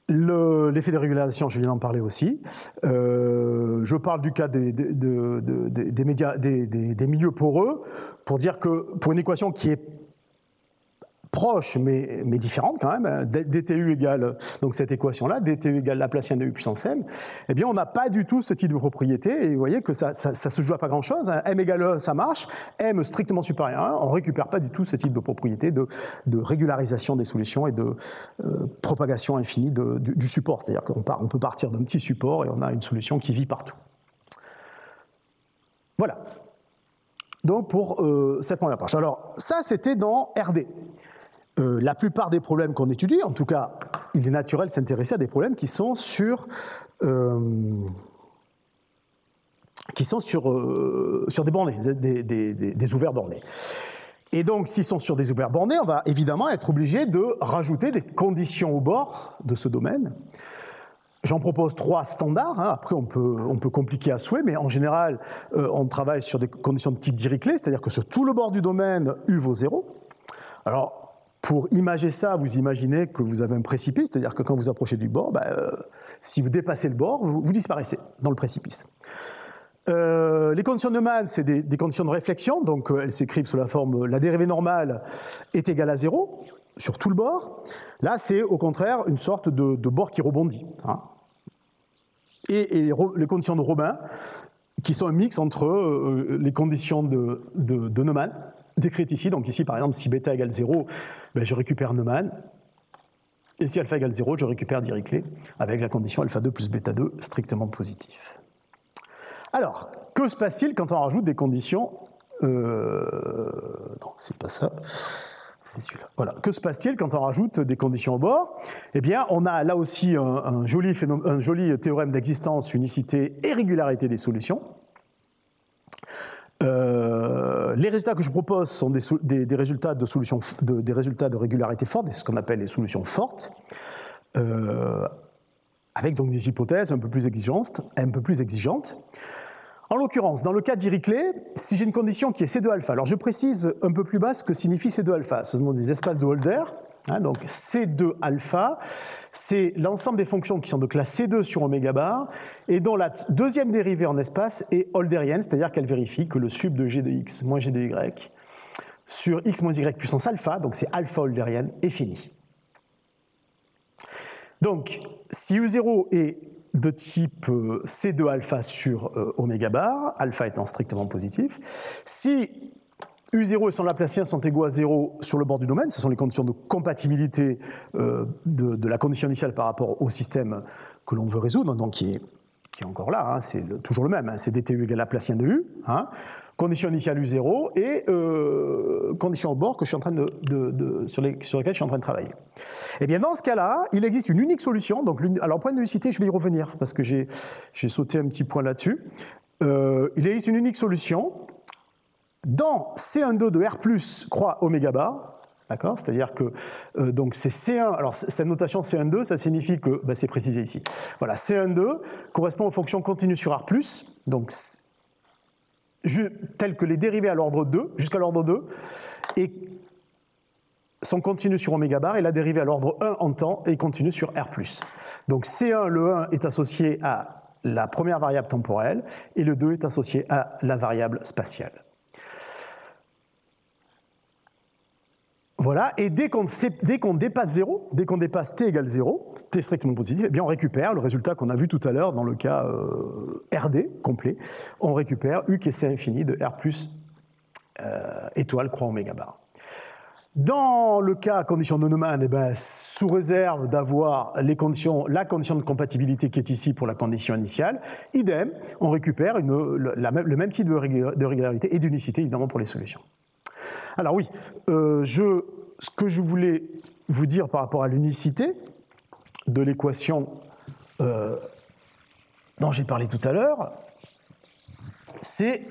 L'effet de régularisation, je viens d'en parler aussi. Je parle du cas des milieux poreux, pour dire que pour une équation qui est proche mais différente quand même, dTu égale, donc cette équation-là, dTu égale Laplacien de U puissance m, eh bien on n'a pas du tout ce type de propriété, et vous voyez que ça se joue à pas grand-chose, hein. M égale 1, ça marche, M strictement supérieur à 1, on ne récupère pas du tout ce type de propriété de régularisation des solutions et de propagation infinie du support, c'est-à-dire qu'on peut partir d'un petit support et on a une solution qui vit partout. Voilà. Donc pour cette première page. Alors ça c'était dans RD. La plupart des problèmes qu'on étudie, en tout cas, il est naturel de s'intéresser à des problèmes qui sont sur des bornés, des ouverts bornés. Et donc, s'ils sont sur des ouverts bornés, on va évidemment être obligé de rajouter des conditions au bord de ce domaine. J'en propose 3 standards, hein. Après on peut compliquer à souhait, mais en général, on travaille sur des conditions de type Dirichlet, c'est-à-dire que sur tout le bord du domaine, U vaut 0. Alors, pour imager ça, vous imaginez que vous avez un précipice, c'est-à-dire que quand vous approchez du bord, si vous dépassez le bord, vous disparaissez dans le précipice. Les conditions de Neumann, c'est des conditions de réflexion, donc elles s'écrivent sous la forme la dérivée normale est égale à 0 sur tout le bord. Là, c'est au contraire une sorte de bord qui rebondit. Hein. Et les conditions de Robin, qui sont un mix entre les conditions de Neumann, décrites ici. Donc ici, par exemple, si bêta égale 0, je récupère Neumann. Et si alpha égale 0, je récupère Dirichlet, avec la condition alpha 2 plus bêta 2 strictement positif. Alors, que se passe-t-il quand on rajoute des conditions... Non, c'est pas ça. C'est celui-là. Voilà. Que se passe-t-il quand on rajoute des conditions au bord? Eh bien, on a là aussi un joli théorème d'existence, unicité et régularité des solutions. Les résultats que je propose sont des résultats de solutions, des résultats de régularité forte, ce qu'on appelle les solutions fortes, avec donc des hypothèses un peu plus exigeantes. En l'occurrence, dans le cas d'Dirichlet, si j'ai une condition qui est C2 alpha, alors je précise un peu plus bas ce que signifie C2 alpha. Ce sont des espaces de Holder Hein, donc C2 alpha, c'est l'ensemble des fonctions qui sont de classe C2 sur oméga bar et dont la deuxième dérivée en espace est holdérienne, c'est-à-dire qu'elle vérifie que le sub de g de x moins g de y sur x moins y puissance alpha, donc c'est alpha holdérienne, est fini. Donc, si U0 est de type C2 alpha sur oméga bar, alpha étant strictement positif, si U0 et son Laplacien sont égaux à 0 sur le bord du domaine, ce sont les conditions de compatibilité de la condition initiale par rapport au système que l'on veut résoudre, donc qui est encore là, hein, c'est toujours le même, hein, c'est dtu égale Laplacien de U, hein, condition initiale U0 et condition au bord que je suis en train sur lesquelles je suis en train de travailler. Et bien dans ce cas-là, il existe une unique solution, donc alors point de l'unicité, je vais y revenir, parce que j'ai sauté un petit point là-dessus. Il existe une unique solution. Dans C12 de R plus croix oméga bar, d'accord, c'est-à-dire que donc c'est C1, alors cette notation C12, ça signifie que, c'est précisé ici, voilà, C12 correspond aux fonctions continues sur R plus, donc telles que les dérivées à l'ordre 2, jusqu'à l'ordre 2, et sont continues sur oméga bar, et la dérivée à l'ordre 1 en temps est continue sur R plus. Donc C1, le 1 est associé à la première variable temporelle, et le 2 est associé à la variable spatiale. Voilà, et dès qu'on dépasse 0, dès qu'on dépasse t égale 0, t strictement positif, eh bien on récupère le résultat qu'on a vu tout à l'heure dans le cas RD complet, on récupère U qui est C infini de R plus étoile croix oméga bar. Dans le cas condition de Neumann, sous réserve d'avoir la condition de compatibilité qui est ici pour la condition initiale, idem, on récupère le même type de régularité et d'unicité évidemment pour les solutions. Alors oui, ce que je voulais vous dire par rapport à l'unicité de l'équation dont j'ai parlé tout à l'heure, c'est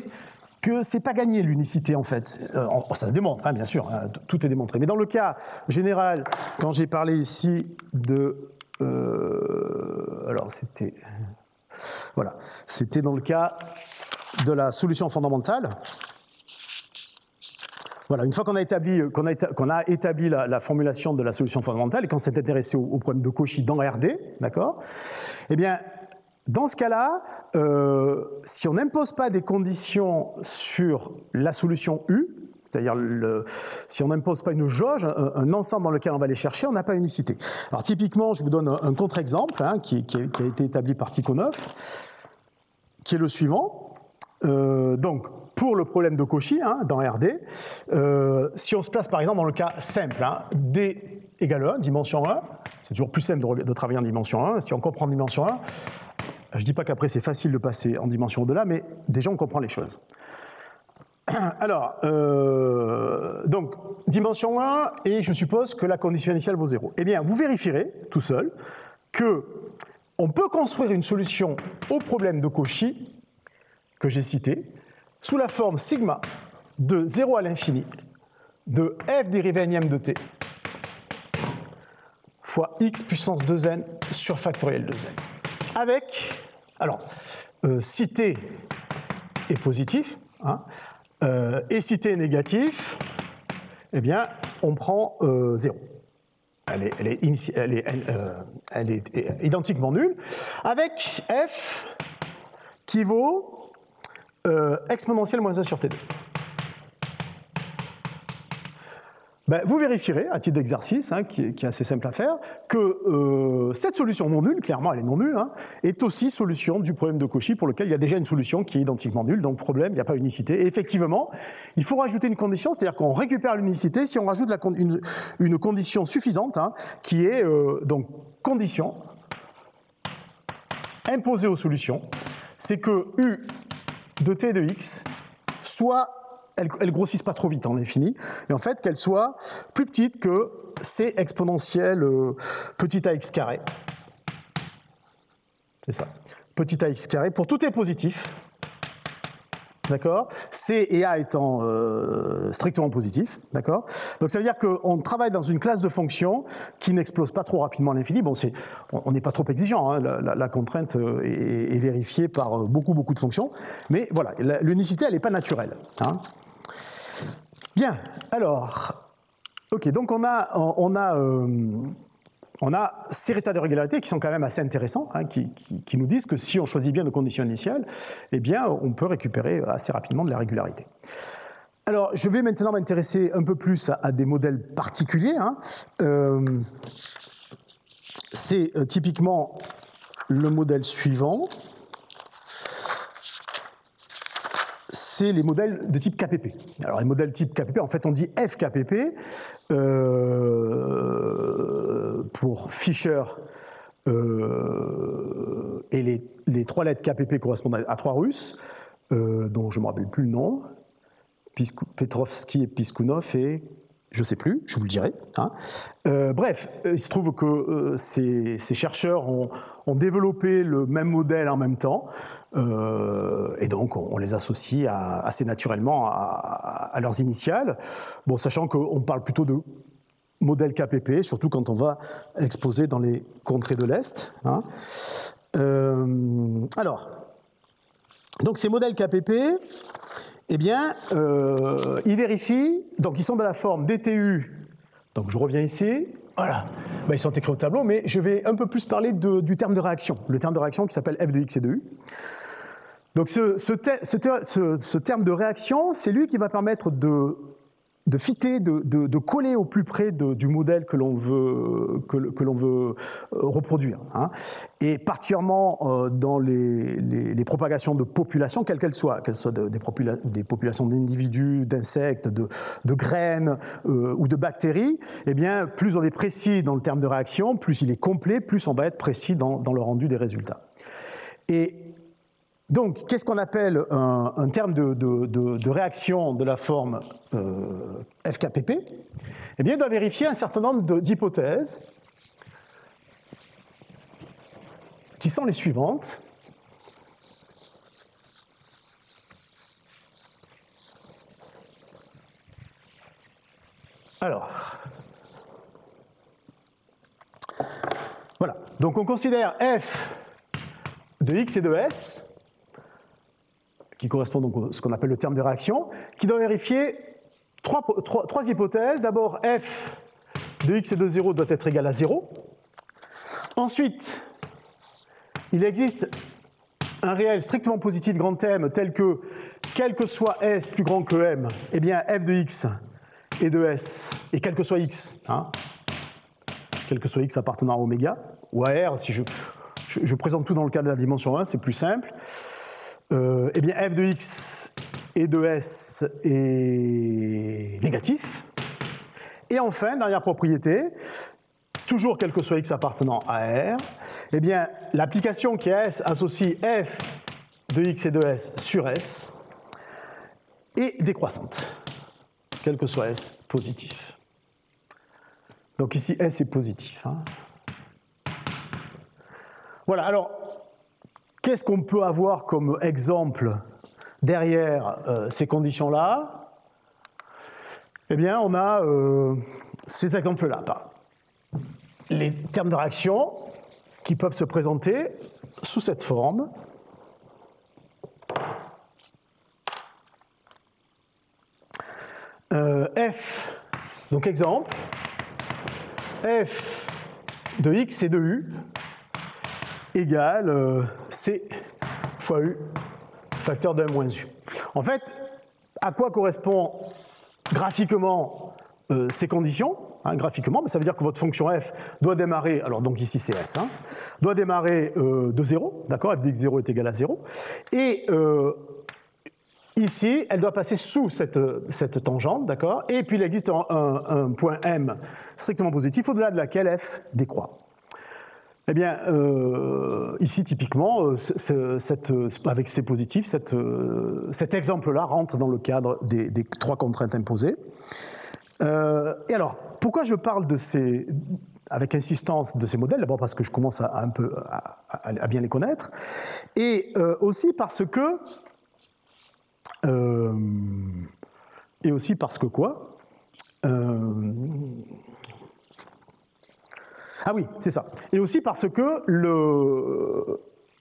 que c'est pas gagné l'unicité en fait. Ça se démontre, hein, bien sûr, hein, tout est démontré. Mais dans le cas général, quand j'ai parlé ici de... alors c'était... Voilà, c'était dans le cas de la solution fondamentale. Voilà, une fois qu'on a établi la formulation de la solution fondamentale et qu'on s'est intéressé au problème de Cauchy dans RD, d'accord ? Eh bien, dans ce cas-là, si on n'impose pas des conditions sur la solution U, c'est-à-dire si on n'impose pas une jauge, un ensemble dans lequel on va les chercher, on n'a pas unicité. Alors typiquement, je vous donne un contre-exemple hein, qui a été établi par Tikhonov, qui est le suivant. Donc, pour le problème de Cauchy, hein, dans RD, si on se place par exemple dans le cas simple, hein, D égale 1, dimension 1, c'est toujours plus simple de travailler en dimension 1. Si on comprend dimension 1, je ne dis pas qu'après c'est facile de passer en dimension au-delà, mais déjà on comprend les choses. Alors, donc, dimension 1, et je suppose que la condition initiale vaut 0. Eh bien, vous vérifierez tout seul qu'on peut construire une solution au problème de Cauchy que j'ai cité, sous la forme sigma de 0 à l'infini de f dérivée énième de t fois x puissance 2n sur factoriel de z. Avec, alors, si t est positif, hein, et si t est négatif, eh bien, on prend 0. Elle est identiquement nulle, avec f qui vaut exponentielle moins 1 sur T2. Vous vérifierez, à titre d'exercice, hein, qui est assez simple à faire, que cette solution non nulle, clairement elle est non nulle, hein, est aussi solution du problème de Cauchy pour lequel il y a déjà une solution qui est identiquement nulle, donc problème, il n'y a pas unicité. Et effectivement, il faut rajouter une condition, c'est-à-dire qu'on récupère l'unicité si on rajoute une condition suffisante, hein, qui est donc condition imposée aux solutions, c'est que U de t de x, soit elle grossisse pas trop vite en l'infini, et en fait qu'elle soit plus petite que c exponentielle petit ax carré. C'est ça, petit ax carré, pour tout est positif, d'accord, c et a étant strictement positifs, d'accord. Donc ça veut dire qu'on travaille dans une classe de fonctions qui n'explose pas trop rapidement à l'infini. Bon, on n'est pas trop exigeant, hein, la contrainte est vérifiée par beaucoup de fonctions, mais voilà, l'unicité elle n'est pas naturelle. Hein. Bien, alors, Ok, donc on a ces résultats de régularité qui sont quand même assez intéressants, hein, qui nous disent que si on choisit bien nos conditions initiales, eh bien, on peut récupérer assez rapidement de la régularité. Alors, je vais maintenant m'intéresser un peu plus à des modèles particuliers. Hein. C'est typiquement le modèle suivant. C'est les modèles de type KPP. Alors les modèles type KPP, en fait on dit FKPP pour Fisher et les trois lettres KPP correspondent à trois Russes, dont je ne me rappelle plus le nom, Petrovski et Piskunov et je ne sais plus, je vous le dirai. Hein. Bref, il se trouve que ces chercheurs ont développé le même modèle en même temps, et donc on les associe assez naturellement à leurs initiales, bon, sachant qu'on parle plutôt de modèle KPP, surtout quand on va exposer dans les contrées de l'Est. Hein. Alors, donc ces modèles KPP, eh bien, ils vérifient, donc ils sont de la forme DTU, donc je reviens ici, voilà, ben, ils sont écrits au tableau, mais je vais un peu plus parler du terme de réaction, le terme de réaction qui s'appelle f de x et de u. Donc ce terme de réaction, c'est lui qui va permettre de fitter, de coller au plus près du modèle que l'on veut reproduire. Hein. Et particulièrement dans les propagations de populations, quelles qu'elles soient des populations d'individus, d'insectes, de graines ou de bactéries, eh bien, plus on est précis dans le terme de réaction, plus il est complet, plus on va être précis dans le rendu des résultats. Et donc, qu'est-ce qu'on appelle un terme de réaction de la forme FKPP? Eh bien, il doit vérifier un certain nombre d'hypothèses qui sont les suivantes. Alors, voilà. Donc, on considère f de x et de s, qui correspond donc à ce qu'on appelle le terme de réaction, qui doit vérifier trois hypothèses. D'abord, f de x et de 0 doit être égal à 0. Ensuite, il existe un réel strictement positif grand M tel que, quel que soit S plus grand que M, eh bien f de x et de s, et quel que soit x, hein, quel que soit x appartenant à oméga, ou à R, si je présente tout dans le cas de la dimension 1, c'est plus simple. Eh bien, f de x et de s est négatif. Et enfin, dernière propriété, toujours quel que soit x appartenant à R, eh bien, l'application qui est à S associe f de x et de s sur S est décroissante, quel que soit S positif. Donc ici, S est positif. Hein. Voilà, alors, qu'est-ce qu'on peut avoir comme exemple derrière ces conditions-là? Eh bien, on a ces exemples-là. Les termes de réaction qui peuvent se présenter sous cette forme. F, donc exemple, f de x et de u égale C fois U, facteur de M moins U. En fait, à quoi correspond graphiquement ces conditions, hein, graphiquement, ça veut dire que votre fonction f doit démarrer, alors donc ici c'est S, hein, doit démarrer de 0, d'accord, f de x0 est égal à 0, et ici, elle doit passer sous cette tangente, d'accord, et puis il existe un point M strictement positif, au-delà de laquelle f décroît. Eh bien, ici, typiquement, avec ces positifs, cet exemple-là rentre dans le cadre des trois contraintes imposées. Et alors, pourquoi je parle avec insistance de ces modèles? D'abord parce que je commence à bien les connaître, et aussi parce que quoi? Ah oui, c'est ça. Et aussi parce que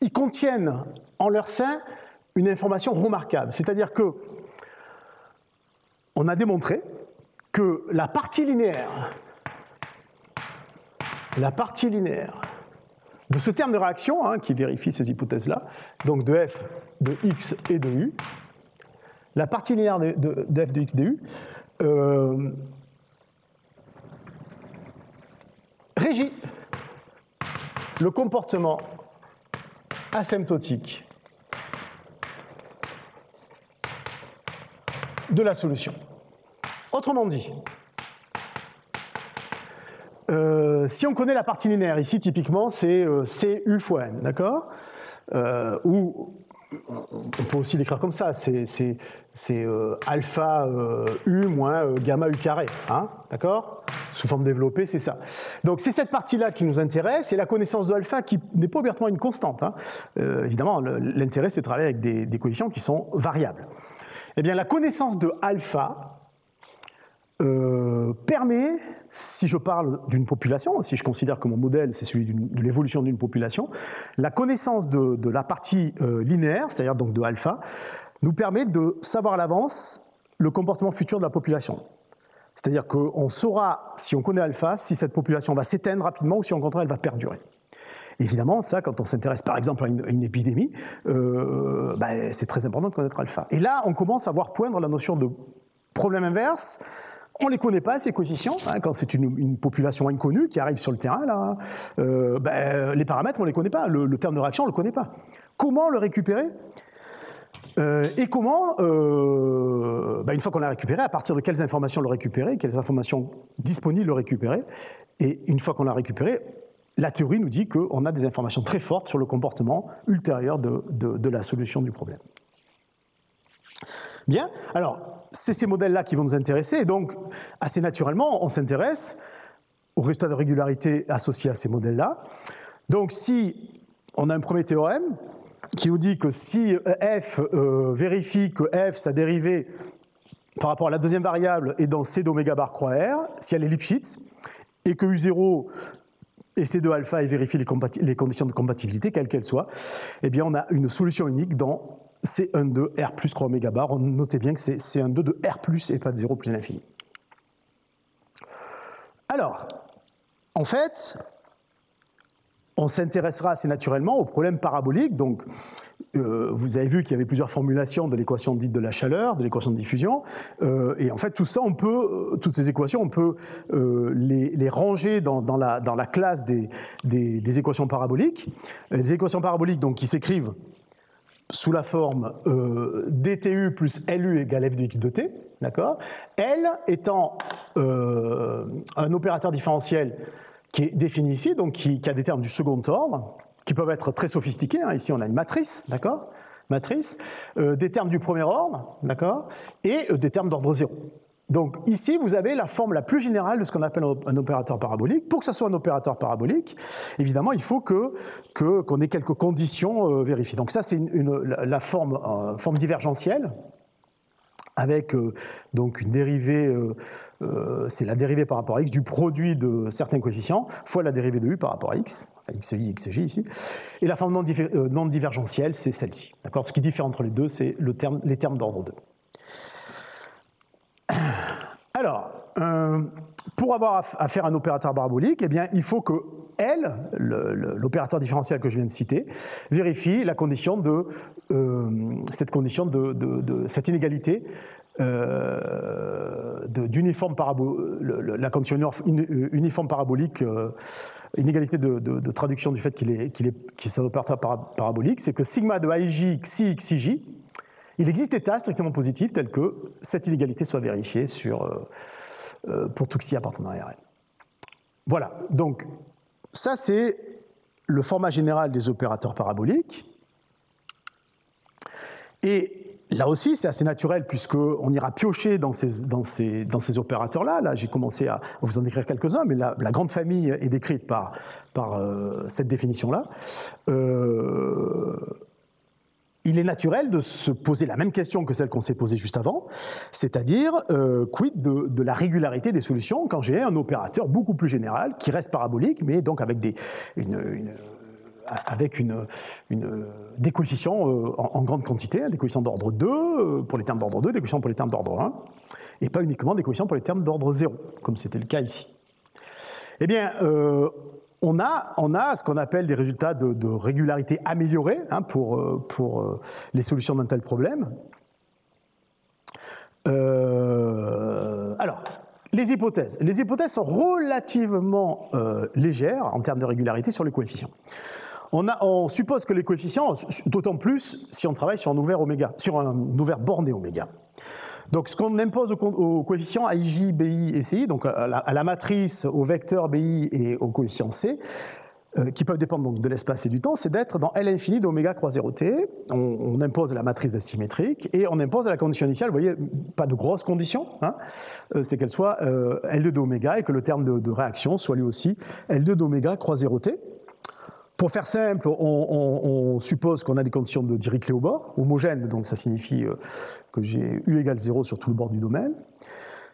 ils contiennent en leur sein une information remarquable. C'est-à-dire que on a démontré que la partie linéaire de ce terme de réaction, hein, qui vérifie ces hypothèses-là, donc de f de x et de u, la partie linéaire de f de x de u régit le comportement asymptotique de la solution. Autrement dit, si on connaît la partie linéaire, ici typiquement c'est CU fois n, d'accord, ou on peut aussi l'écrire comme ça, c'est alpha U moins gamma U carré, hein, d'accord, sous forme développée, c'est ça. Donc c'est cette partie-là qui nous intéresse, et la connaissance de alpha qui n'est pas obligatoirement une constante. Hein. Évidemment, l'intérêt c'est de travailler avec des coefficients qui sont variables. Eh bien, la connaissance de alpha permet, si je parle d'une population, si je considère que mon modèle c'est celui de l'évolution d'une population, la connaissance de la partie linéaire, c'est-à-dire donc de alpha, nous permet de savoir à l'avance le comportement futur de la population. C'est-à-dire qu'on saura, si on connaît alpha, si cette population va s'éteindre rapidement ou si au contraire elle va perdurer. Évidemment, ça, quand on s'intéresse par exemple à une épidémie, c'est très important de connaître alpha. Et là, on commence à voir poindre la notion de problème inverse. On ne les connaît pas, ces coefficients, hein, quand c'est une population inconnue qui arrive sur le terrain, là, les paramètres, on ne les connaît pas, le terme de réaction, on ne le connaît pas. Comment le récupérer ? Et comment, une fois qu'on l'a récupéré, à partir de quelles informations le récupérer, quelles informations disponibles le récupérer, et une fois qu'on l'a récupéré, la théorie nous dit qu'on a des informations très fortes sur le comportement ultérieur de la solution du problème. Bien, alors, c'est ces modèles-là qui vont nous intéresser, et donc, assez naturellement, on s'intéresse aux résultats de régularité associés à ces modèles-là. Donc, si on a un premier théorème qui nous dit que si f vérifie que f, sa dérivée par rapport à la deuxième variable est dans C d'oméga bar croix R, si elle est Lipschitz, et que U0 et C2 alpha et vérifie les conditions de compatibilité, quelles qu'elles soient, eh bien on a une solution unique dans C1 de R plus croix oméga bar. Notez bien que c'est C1 de R plus et pas de 0 plus l'infini. Alors, en fait, on s'intéressera assez naturellement au problème parabolique. Donc, vous avez vu qu'il y avait plusieurs formulations de l'équation dite de la chaleur, de l'équation de diffusion. Et en fait, tout ça, toutes ces équations, on peut les ranger dans la classe des équations paraboliques. Les équations paraboliques donc, qui s'écrivent sous la forme dtu plus lu égale f de x de t, d'accord ? L étant un opérateur différentiel qui est défini ici, donc qui a des termes du second ordre, qui peuvent être très sophistiqués. Hein. Ici, on a une matrice, d'accord ? Matrice, des termes du premier ordre, d'accord ? Et des termes d'ordre 0. Donc ici, vous avez la forme la plus générale de ce qu'on appelle un opérateur parabolique. Pour que ça soit un opérateur parabolique, évidemment, il faut qu'on ait quelques conditions vérifiées. Donc ça, c'est la forme divergentielle, avec donc une dérivée, c'est la dérivée par rapport à x du produit de certains coefficients, fois la dérivée de u par rapport à x, enfin xi, xj ici. Et la forme non divergentielle, c'est celle-ci. D'accord ? Ce qui diffère entre les deux, c'est les termes d'ordre 2. Alors, pour avoir à faire un opérateur parabolique, eh bien, il faut que L, l'opérateur différentiel que je viens de citer, vérifie la condition de cette inégalité d'uniforme la condition uniforme parabolique, inégalité de traduction du fait qu'il est un opérateur parabolique, c'est que sigma de AIJ, xi, xij, il existe des états strictement positifs tels que cette inégalité soit vérifiée pour tout xi appartenant à Rn. Voilà, donc ça c'est le format général des opérateurs paraboliques. Et là aussi c'est assez naturel puisqu'on ira piocher dans ces opérateurs-là. Là j'ai commencé à vous en décrire quelques-uns, mais la grande famille est décrite par cette définition-là. Il est naturel de se poser la même question que celle qu'on s'est posée juste avant, c'est-à-dire quid de la régularité des solutions quand j'ai un opérateur beaucoup plus général qui reste parabolique, mais donc avec des coefficients en grande quantité, des coefficients d'ordre 2 pour les termes d'ordre 2, des coefficients pour les termes d'ordre 1. et pas uniquement des coefficients pour les termes d'ordre 0, comme c'était le cas ici. Eh bien, on a ce qu'on appelle des résultats de régularité améliorée hein, pour les solutions d'un tel problème. Alors, les hypothèses. Les hypothèses sont relativement légères en termes de régularité sur les coefficients. On suppose que les coefficients, d'autant plus si on travaille sur un ouvert oméga, sur un ouvert borné oméga. Donc, ce qu'on impose aux coefficients AIJ, BI et CI, donc à la matrice, au vecteur BI et au coefficient C, qui peuvent dépendre donc de l'espace et du temps, c'est d'être dans L infini d'oméga croix 0t. On impose la matrice asymétrique et on impose la condition initiale, vous voyez, pas de grosse condition, hein, c'est qu'elle soit L2 d'oméga et que le terme de réaction soit lui aussi L2 d'oméga croix 0t. Pour faire simple, on suppose qu'on a des conditions de Dirichlet au bord, homogènes, donc ça signifie que j'ai U égale 0 sur tout le bord du domaine.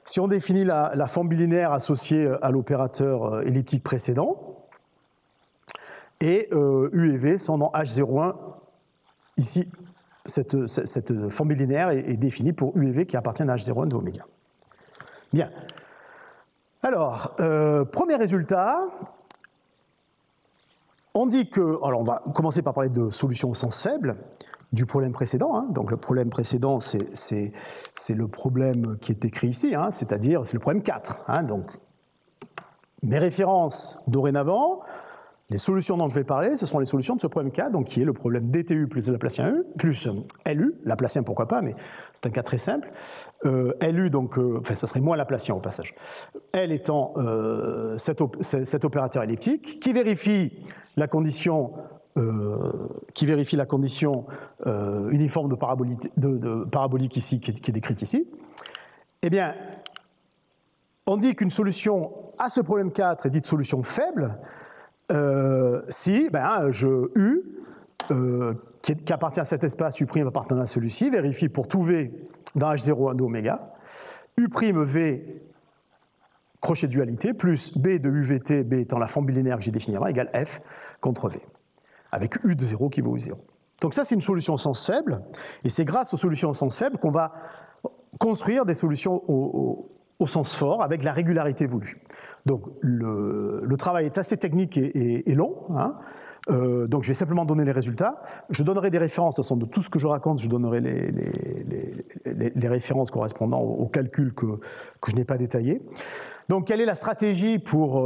Si on définit la forme bilinéaire associée à l'opérateur elliptique précédent, et U et V sont dans H01, ici, cette forme bilinéaire est définie pour U et V qui appartiennent à H01 de oméga. Bien. Alors, premier résultat. On dit que, alors on va commencer par parler de solutions au sens faible du problème précédent. Hein. Donc le problème précédent, c'est le problème qui est écrit ici, hein, c'est-à-dire c'est le problème 4. Hein. Donc mes références dorénavant, les solutions dont je vais parler, ce sont les solutions de ce problème 4, donc qui est le problème DTU plus Laplacien U, plus LU, Laplacien pourquoi pas, mais c'est un cas très simple. LU, donc, enfin ça serait moins Laplacien au passage. L étant cet opérateur elliptique qui vérifie la condition, uniforme de parabolique ici, qui est décrite ici. Eh bien, on dit qu'une solution à ce problème 4 est dite solution faible, si U, qui appartient à cet espace U' appartenant à celui-ci, vérifie pour tout V dans H01 d'oméga, U' V crochet dualité, plus B de UVT, B étant la forme bilinéaire que j'ai définie avant, égale F contre V, avec U de 0 qui vaut U0. Donc ça, c'est une solution au sens faible, et c'est grâce aux solutions au sens faible qu'on va construire des solutions au sens fort, avec la régularité voulue. Donc le travail est assez technique et long, hein. Donc je vais simplement donner les résultats. Je donnerai des références, de toute façon, de tout ce que je raconte, je donnerai les références correspondant au calcul que je n'ai pas détaillé. Donc quelle est la stratégie pour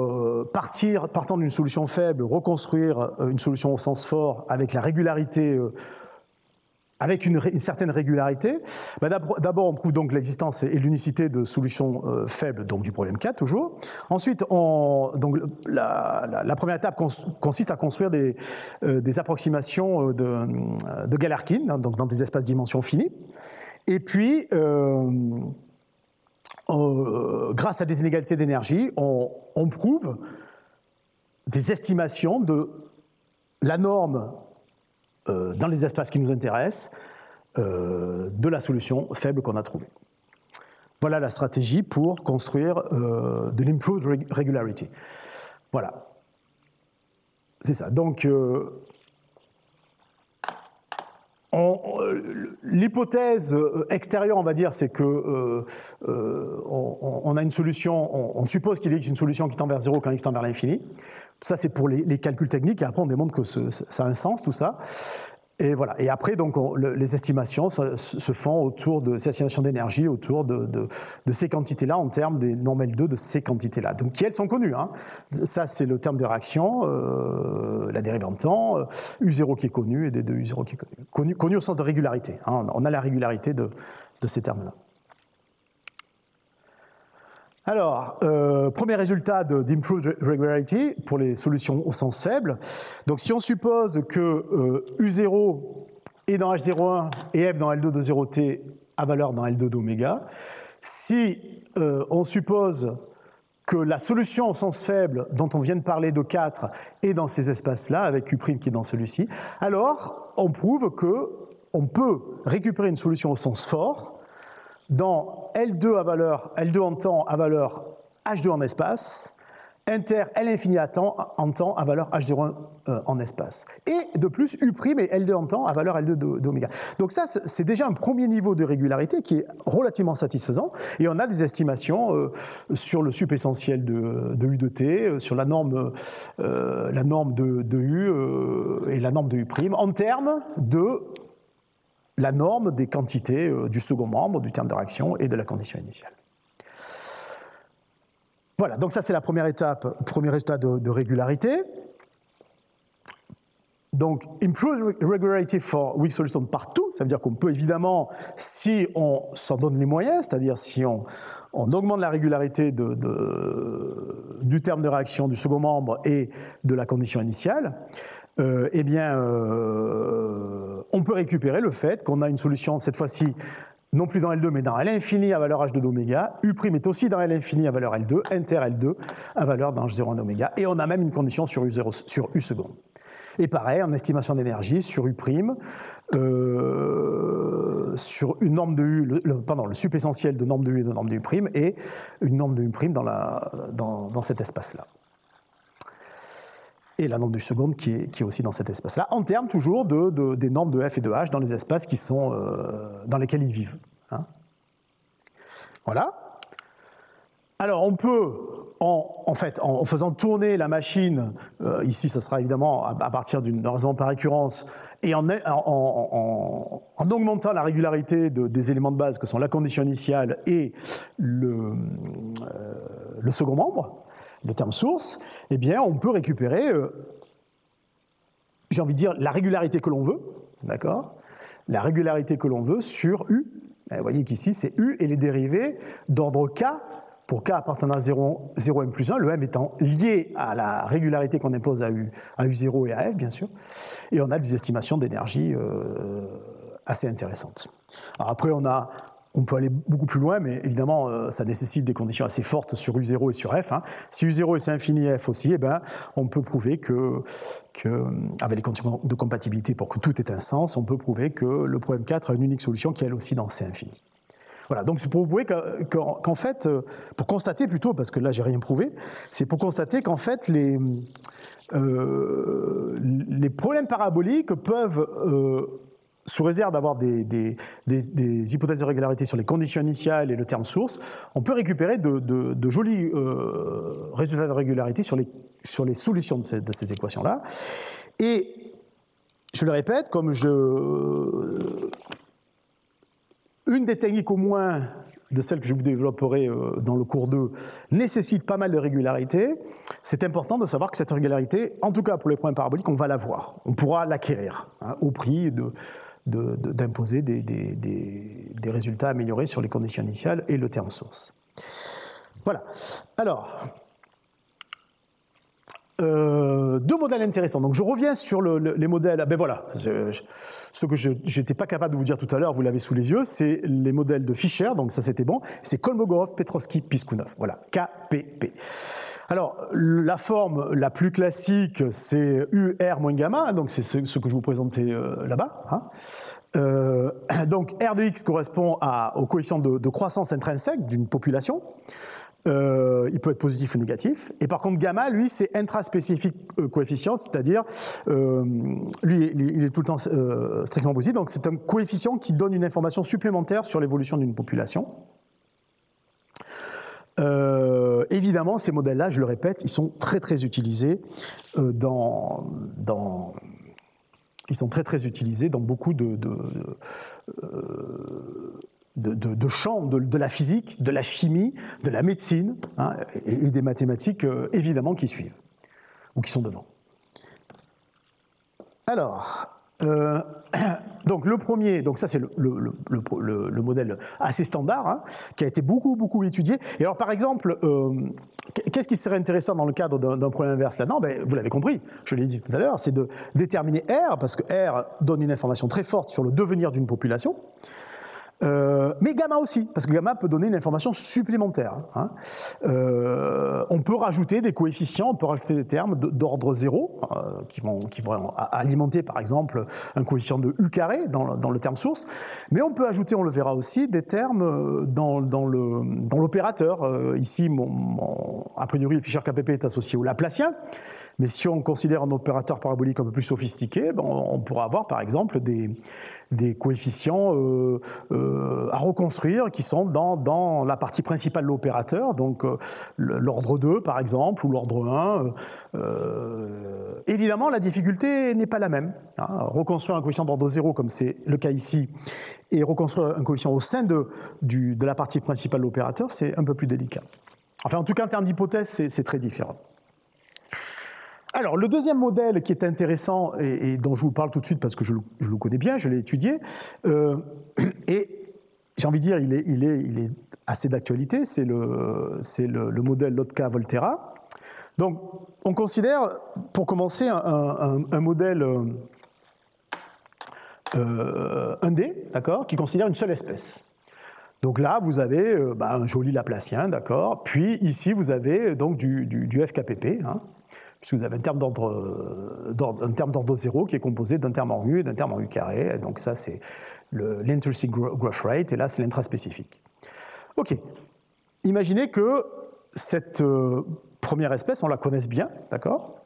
partant d'une solution faible, reconstruire une solution au sens fort avec la régularité avec une certaine régularité? D'abord, on prouve donc l'existence et l'unicité de solutions faibles, donc du problème 4 toujours. Ensuite, donc la première étape consiste à construire des approximations de Galerkin, donc dans des espaces dimension finie. Et puis, grâce à des inégalités d'énergie, on prouve des estimations de la norme dans les espaces qui nous intéressent, de la solution faible qu'on a trouvée. Voilà la stratégie pour construire de l'improved regularity. Voilà. C'est ça. Donc, l'hypothèse extérieure, on va dire, c'est que on a une solution, on suppose qu'il existe une solution qui tend vers 0 quand x tend vers l'infini. Ça, c'est pour les calculs techniques, et après, on démontre que ça a un sens, tout ça. Et voilà. Et après, donc, les estimations se font autour de ces estimations d'énergie, autour de ces quantités-là, en termes des normes L2 de ces quantités-là. Donc, qui elles sont connues, hein. Ça, c'est le terme de réaction, la dérive en temps, U0 qui est connu et D2 U0 qui est connu. Connu au sens de régularité, hein. On a la régularité de ces termes-là. Alors, premier résultat d'improved regularity pour les solutions au sens faible. Donc, si on suppose que U0 est dans H01 et F dans L2 de 0t à valeur dans L2 d'oméga, si on suppose que la solution au sens faible dont on vient de parler de 4 est dans ces espaces-là, avec U' qui est dans celui-ci, alors on prouve qu'on peut récupérer une solution au sens fort dans L2 en temps à valeur H2 en espace, inter L infini en temps à valeur H0 en espace. Et de plus, U' et L2 en temps à valeur L2 d'oméga. Donc ça, c'est déjà un premier niveau de régularité qui est relativement satisfaisant. Et on a des estimations sur le sup essentiel de U de T, sur la norme de U et la norme de U' en termes de la norme des quantités du second membre, du terme de réaction et de la condition initiale. Voilà, donc ça c'est la première étape, premier résultat de régularité. Donc, improved regularity for weak solution partout, ça veut dire qu'on peut évidemment, si on s'en donne les moyens, c'est-à-dire si on augmente la régularité du terme de réaction du second membre et de la condition initiale, eh bien, on peut récupérer le fait qu'on a une solution, cette fois-ci, non plus dans L2, mais dans L infini à valeur H2 d'oméga. U' est aussi dans L infini à valeur L2, inter L2 à valeur dans H0 en oméga. Et on a même une condition sur U second. Et pareil, en estimation d'énergie, sur U', sur une norme de U, le sup essentiel de norme de U et de norme de U', et une norme de U' dans cet espace-là. Et la norme du second qui est aussi dans cet espace-là, en termes toujours des normes de F et de H dans les espaces qui sont, dans lesquels ils vivent. Hein. Voilà. Alors on peut, en faisant tourner la machine, ici ça sera évidemment à partir d'un raisonnement par récurrence, et en augmentant la régularité des éléments de base que sont la condition initiale et le second membre, le terme source, eh bien, on peut récupérer, j'ai envie de dire, la régularité que l'on veut, d'accord ? La régularité que l'on veut sur U. Vous voyez qu'ici, c'est U et les dérivés d'ordre K, pour K appartenant à 0, M plus 1, le M étant lié à la régularité qu'on impose à U0 et à F, bien sûr. Et on a des estimations d'énergie assez intéressantes. Alors après, on peut aller beaucoup plus loin, mais évidemment, ça nécessite des conditions assez fortes sur U0 et sur F. Hein. Si U0 et c'est infini F aussi, eh ben, on peut prouver avec les conditions de compatibilité pour que tout ait un sens, on peut prouver que le problème 4 a une unique solution qui est elle aussi dans C infini. Voilà, donc c'est pour vous prouver qu'en fait, pour constater plutôt, parce que là j'ai rien prouvé, c'est pour constater qu'en fait les problèmes paraboliques peuvent sous réserve d'avoir des hypothèses de régularité sur les conditions initiales et le terme source, on peut récupérer de jolis résultats de régularité sur les solutions de ces équations-là. Et je le répète, une des techniques au moins de celles que je vous développerai dans le cours 2 nécessite pas mal de régularité. C'est important de savoir que cette régularité, en tout cas pour les problèmes paraboliques, on va l'avoir. On pourra l'acquérir au prix d'imposer des résultats améliorés sur les conditions initiales et le terme source. Voilà. Alors, deux modèles intéressants. Donc je reviens sur les modèles. Ben voilà, ce que je n'étais pas capable de vous dire tout à l'heure, vous l'avez sous les yeux, c'est les modèles de Fischer, donc ça c'était bon. C'est Kolmogorov, Petrovsky, Piskunov. Voilà, KPP. Alors, la forme la plus classique, c'est UR moins gamma, donc c'est ce que je vous présentais là-bas. Hein. Donc, R de X correspond au coefficient de croissance intrinsèque d'une population. Il peut être positif ou négatif. Et par contre, gamma, lui, c'est intraspécifique coefficient, c'est-à-dire, lui, il est tout le temps strictement positif. Donc, c'est un coefficient qui donne une information supplémentaire sur l'évolution d'une population. Évidemment, ces modèles-là, je le répète, ils sont très très utilisés ils sont très utilisés dans beaucoup de champs de la physique, de la chimie, de la médecine, hein, et des mathématiques évidemment qui suivent ou qui sont devant. Alors. Donc le premier, donc ça c'est le modèle assez standard, hein, qui a été beaucoup étudié. Et alors par exemple, qu'est-ce qui serait intéressant dans le cadre d'un problème inverse là? Non, ben, vous l'avez compris, je l'ai dit tout à l'heure, c'est de déterminer R, parce que R donne une information très forte sur le devenir d'une population. Mais gamma aussi, parce que gamma peut donner une information supplémentaire. Hein. On peut rajouter des coefficients, on peut rajouter des termes d'ordre 0 qui vont alimenter par exemple un coefficient de U carré dans le terme source, mais on peut ajouter, on le verra aussi, des termes dans l'opérateur. Ici, a priori, le fichier KPP est associé au Laplacien. Mais si on considère un opérateur parabolique un peu plus sophistiqué, on pourra avoir par exemple des coefficients à reconstruire qui sont dans la partie principale de l'opérateur, donc l'ordre 2 par exemple, ou l'ordre 1. Évidemment, la difficulté n'est pas la même. Hein. Reconstruire un coefficient d'ordre 0, comme c'est le cas ici, et reconstruire un coefficient au sein de la partie principale de l'opérateur, c'est un peu plus délicat. Enfin, en tout cas, en termes d'hypothèse, c'est très différent. Alors, le deuxième modèle qui est intéressant et dont je vous parle tout de suite parce que je le connais bien, je l'ai étudié, et j'ai envie de dire, il est assez d'actualité, c'est le modèle Lotka-Volterra. Donc, on considère, pour commencer, un modèle 1D, d'accord, qui considère une seule espèce. Donc là, vous avez un joli Laplacien, d'accord, puis ici, vous avez donc du FKPP, hein, puisque vous avez un terme d'ordre 0 qui est composé d'un terme en U et d'un terme en U carré. Donc ça, c'est l'intrinsic growth rate, et là, c'est l'intraspécifique. OK. Imaginez que cette première espèce, on la connaisse bien, d'accord,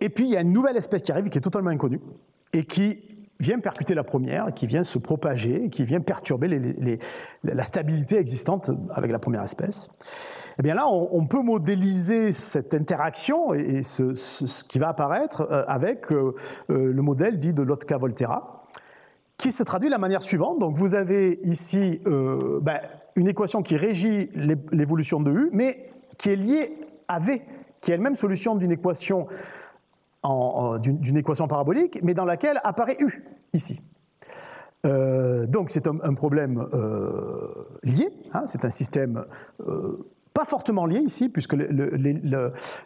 et puis, il y a une nouvelle espèce qui arrive, qui est totalement inconnue, et qui vient percuter la première, qui vient se propager, qui vient perturber la stabilité existante avec la première espèce. Eh bien là, on peut modéliser cette interaction et ce qui va apparaître avec le modèle dit de Lotka-Volterra, qui se traduit de la manière suivante. Donc vous avez ici une équation qui régit l'évolution de U, mais qui est liée à V, qui est elle-même solution d'une équation d'une équation parabolique, mais dans laquelle apparaît U, ici. Donc c'est un problème lié, hein, c'est un système pas fortement lié ici, puisque les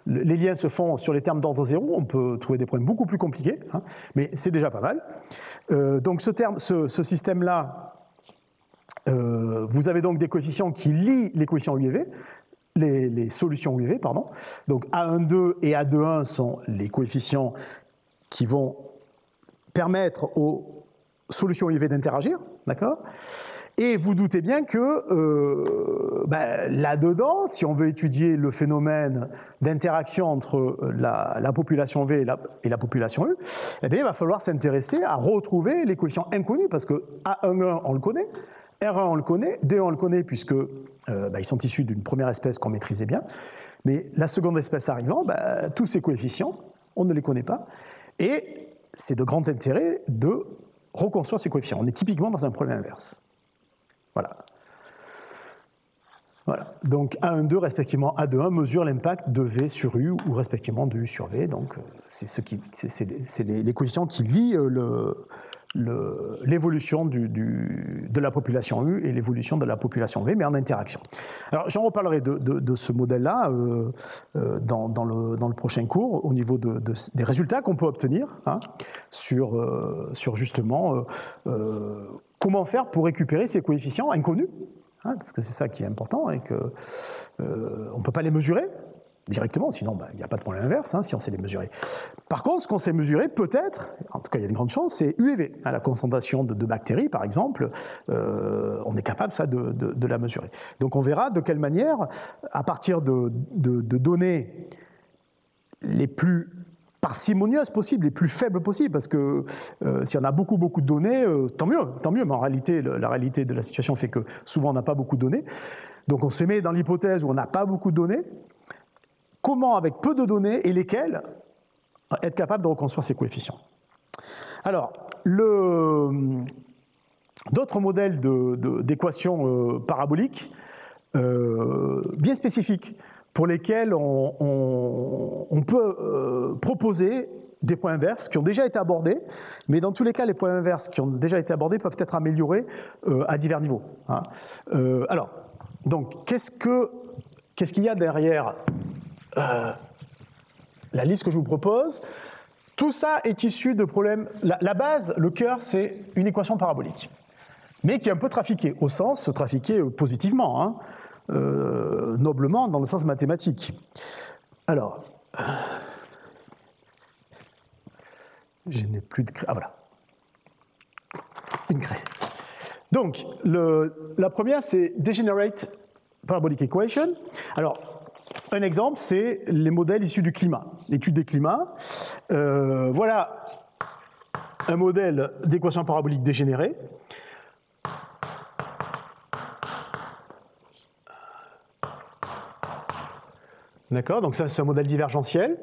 liens se font sur les termes d'ordre 0, on peut trouver des problèmes beaucoup plus compliqués, hein, mais c'est déjà pas mal. Donc ce système-là, vous avez donc des coefficients qui lient les coefficients U et V, les solutions U et V, pardon. Donc A12 et A21 sont les coefficients qui vont permettre aux solutions U et V d'interagir, d'accord ? Et vous doutez bien que là-dedans, si on veut étudier le phénomène d'interaction entre la population V et la population U, eh bien, il va falloir s'intéresser à retrouver les coefficients inconnus, parce que A11, on le connaît, R1, on le connaît, D1, on le connaît, puisque ils sont issus d'une première espèce qu'on maîtrisait bien. Mais la seconde espèce arrivant, tous ces coefficients, on ne les connaît pas. Et c'est de grand intérêt de reconstruire ces coefficients. On est typiquement dans un problème inverse. Voilà. Donc A12, respectivement A21, mesure l'impact de V sur U, ou respectivement de U sur V. Donc c'est les coefficients qui lient l'évolution de la population U et l'évolution de la population V, mais en interaction. Alors j'en reparlerai de ce modèle-là dans le prochain cours, au niveau des résultats qu'on peut obtenir, hein, sur justement comment faire pour récupérer ces coefficients inconnus, hein, parce que c'est ça qui est important, et qu'on ne peut pas les mesurer directement, sinon il n'y a pas de problème inverse, hein, si on sait les mesurer. Par contre, ce qu'on sait mesurer, peut-être, en tout cas il y a une grande chance, c'est U et V. À la concentration de bactéries, par exemple, on est capable ça de la mesurer. Donc on verra de quelle manière, à partir de données les plus parcimonieuses possibles, les plus faibles possibles, parce que si on a beaucoup de données, tant mieux, mais en réalité, la réalité de la situation fait que souvent on n'a pas beaucoup de données. Donc on se met dans l'hypothèse où on n'a pas beaucoup de données. Comment, avec peu de données, et lesquelles, être capable de reconstruire ces coefficients. Alors, d'autres modèles d'équations paraboliques bien spécifiques, pour lesquels on peut proposer des points inverses qui ont déjà été abordés, mais dans tous les cas, les points inverses qui ont déjà été abordés peuvent être améliorés à divers niveaux. Hein. Alors, donc, qu'est-ce qu'il y a derrière la liste que je vous propose? Tout ça est issu de problèmes. La base, le cœur, c'est une équation parabolique, mais qui est un peu trafiquée, au sens trafiquée positivement, hein, noblement, dans le sens mathématique. Alors, je n'ai plus de craie. Ah voilà, une craie. Donc, la première, c'est Degenerate Parabolic Equation. Alors, un exemple, c'est les modèles issus du climat, l'étude des climats. Voilà un modèle d'équation parabolique dégénérée. D'accord, donc ça c'est un modèle divergentiel.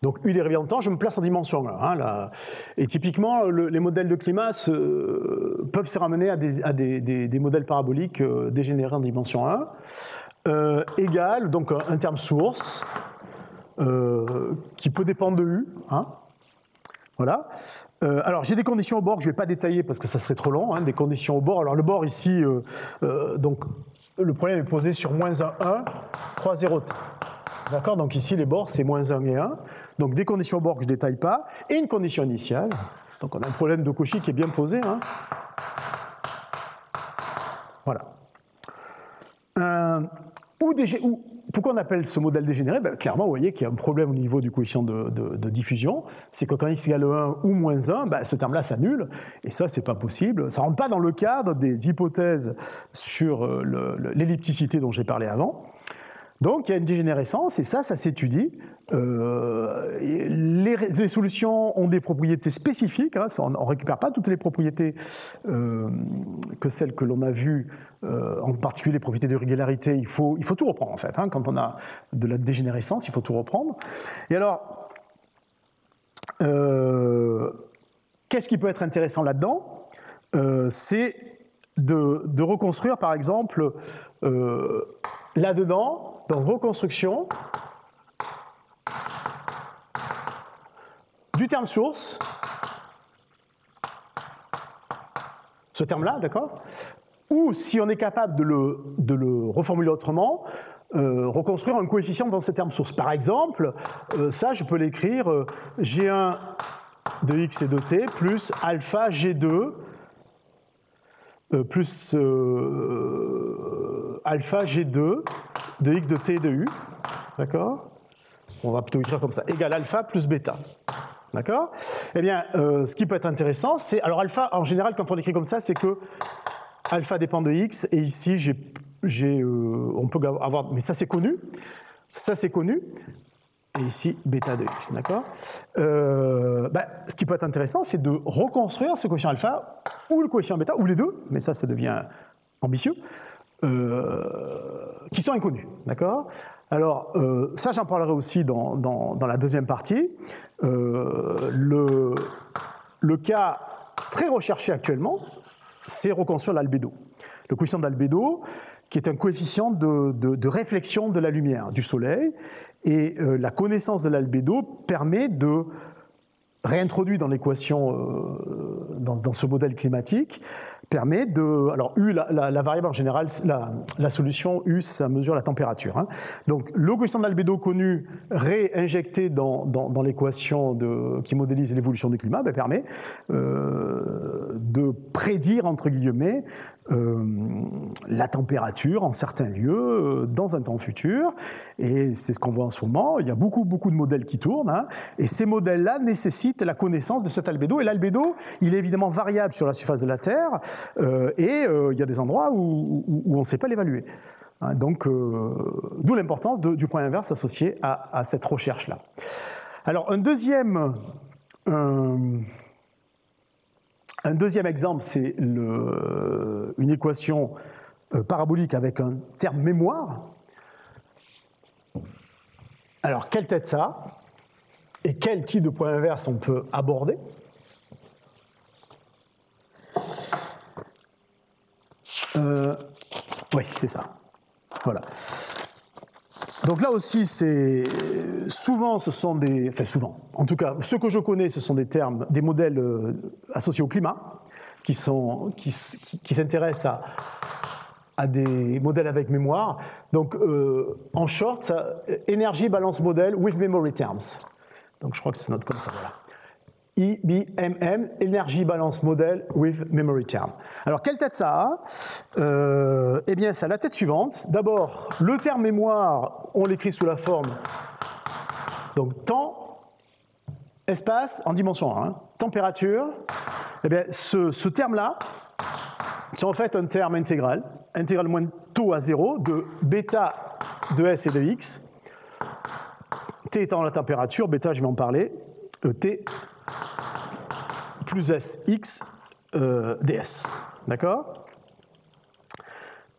Donc U dérivé en temps, je me place en dimension 1. Hein, là. Et typiquement, les modèles de climat peuvent se ramener à des modèles paraboliques dégénérés en dimension 1. Égale, donc un terme source, qui peut dépendre de U. Hein. Voilà. Alors j'ai des conditions au bord que je ne vais pas détailler parce que ça serait trop long. Hein, des conditions au bord. Alors le bord ici, donc le problème est posé sur moins 1, 1, 3, 0. D'accord, donc ici les bords c'est moins 1 et 1. Donc des conditions au bord que je ne détaille pas. Et une condition initiale. Donc on a un problème de Cauchy qui est bien posé. Hein. Voilà. Pourquoi on appelle ce modèle dégénéré? Ben, clairement, vous voyez qu'il y a un problème au niveau du coefficient de diffusion. C'est que quand x égale 1 ou moins 1, ben, ce terme-là s'annule. Et ça, c'est pas possible. Ça ne rentre pas dans le cadre des hypothèses sur l'ellipticité dont j'ai parlé avant. Donc, il y a une dégénérescence, et ça s'étudie. Les solutions ont des propriétés spécifiques. Hein, on ne récupère pas toutes les propriétés que celles que l'on a vues, en particulier les propriétés de régularité. Il faut tout reprendre, en fait. Hein, quand on a de la dégénérescence, il faut tout reprendre. Et alors, qu'est-ce qui peut être intéressant là-dedans? C'est de reconstruire, par exemple, là-dedans, dans reconstruction du terme source, ce terme-là, d'accord? Ou si on est capable de le reformuler autrement, reconstruire un coefficient dans ce terme source. Par exemple, ça je peux l'écrire G1 de x et de t plus alpha G2 plus alpha G2 de x de t et de u, d'accord? On va plutôt écrire comme ça, égale alpha plus bêta, d'accord? Eh bien, ce qui peut être intéressant, c'est... Alors alpha, en général, quand on écrit comme ça, c'est que alpha dépend de x, et ici, on peut avoir... Mais ça, c'est connu. Ça, c'est connu. Et ici, bêta de x, d'accord? Ce qui peut être intéressant, c'est de reconstruire ce coefficient alpha, ou le coefficient bêta, ou les deux, mais ça devient ambitieux, qui sont inconnus, d'accord? Alors, ça, j'en parlerai aussi dans la deuxième partie. Le cas très recherché actuellement, c'est reconstruire l'albédo. Le coefficient d'albédo, qui est un coefficient de réflexion de la lumière du soleil, et la connaissance de l'albédo permet de réintroduire dans l'équation, dans ce modèle climatique, permet de... Alors U, la variable en général, la solution U, ça mesure la température. Hein. Donc le coefficient d'albédo connu, réinjecté dans l'équation qui modélise l'évolution du climat, permet de prédire, entre guillemets, la température en certains lieux dans un temps futur. Et c'est ce qu'on voit en ce moment. Il y a beaucoup de modèles qui tournent. Hein, et ces modèles-là nécessitent la connaissance de cet albédo. Et l'albédo, il est évidemment variable sur la surface de la Terre. Il y a des endroits où on ne sait pas l'évaluer. Hein, donc, d'où l'importance du point inverse associé à cette recherche-là. Alors, un deuxième exemple, c'est une équation parabolique avec un terme mémoire. Alors, quelle tête ça a? Et quel type de point inverse on peut aborder? Oui, c'est ça. Voilà. Donc là aussi, souvent, ce sont des... Enfin, souvent. En tout cas, ceux que je connais, ce sont des modèles associés au climat, qui s'intéressent à des modèles avec mémoire. Donc, en short, Energy Balance Model with Memory Terms. Donc je crois que c'est note comme ça, voilà. EBMM, Energy Balance Model with Memory Term. Alors, quelle tête ça a? Eh bien, ça a la tête suivante. D'abord, le terme mémoire, on l'écrit sous la forme, donc temps, espace, en dimension 1, température. Eh bien, ce terme-là, c'est en fait un terme intégral moins taux à 0 de bêta de S et de X. T étant la température, bêta, je vais en parler, T plus S, X, ds. D'accord?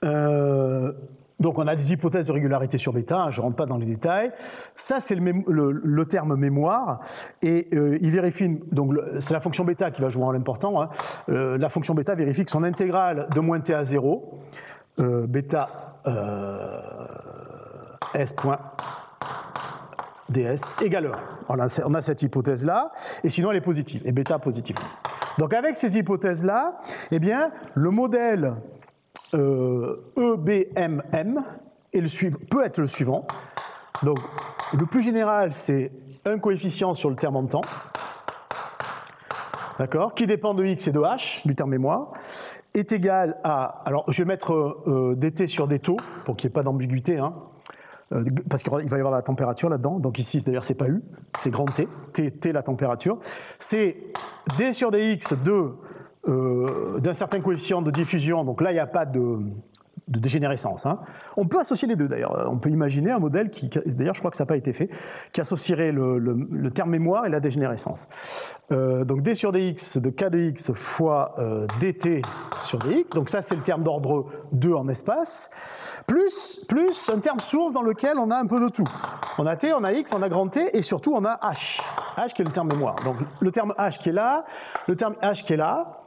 Donc on a des hypothèses de régularité sur bêta, hein, je ne rentre pas dans les détails. Ça, c'est le terme mémoire, et il vérifie, donc c'est la fonction bêta qui va jouer un rôle important. Hein. La fonction bêta vérifie que son intégrale de moins t à 0, bêta s point ds égale 1. On a cette hypothèse-là, et sinon elle est positive, et bêta positive. Donc avec ces hypothèses-là, eh bien, le modèle EBMM peut être le suivant. Donc le plus général, c'est un coefficient sur le terme en temps, d'accord, qui dépend de x et de h, du terme mémoire, est égal à, alors je vais mettre dt sur des taux, pour qu'il n'y ait pas d'ambiguïté, hein, parce qu'il va y avoir la température là-dedans, donc ici d'ailleurs c'est pas U, c'est grand T, T la température, c'est D sur dx d'un certain coefficient de diffusion, donc là il n'y a pas de dégénérescence. Hein. On peut associer les deux d'ailleurs, on peut imaginer un modèle qui d'ailleurs je crois que ça n'a pas été fait, qui associerait le terme mémoire et la dégénérescence. Donc D sur dx de K de x fois dt sur dx, donc ça c'est le terme d'ordre 2 en espace, plus un terme source dans lequel on a un peu de tout. On a t, on a x, on a grand T, et surtout on a h qui est le terme mémoire. Donc le terme h qui est là, le terme h qui est là.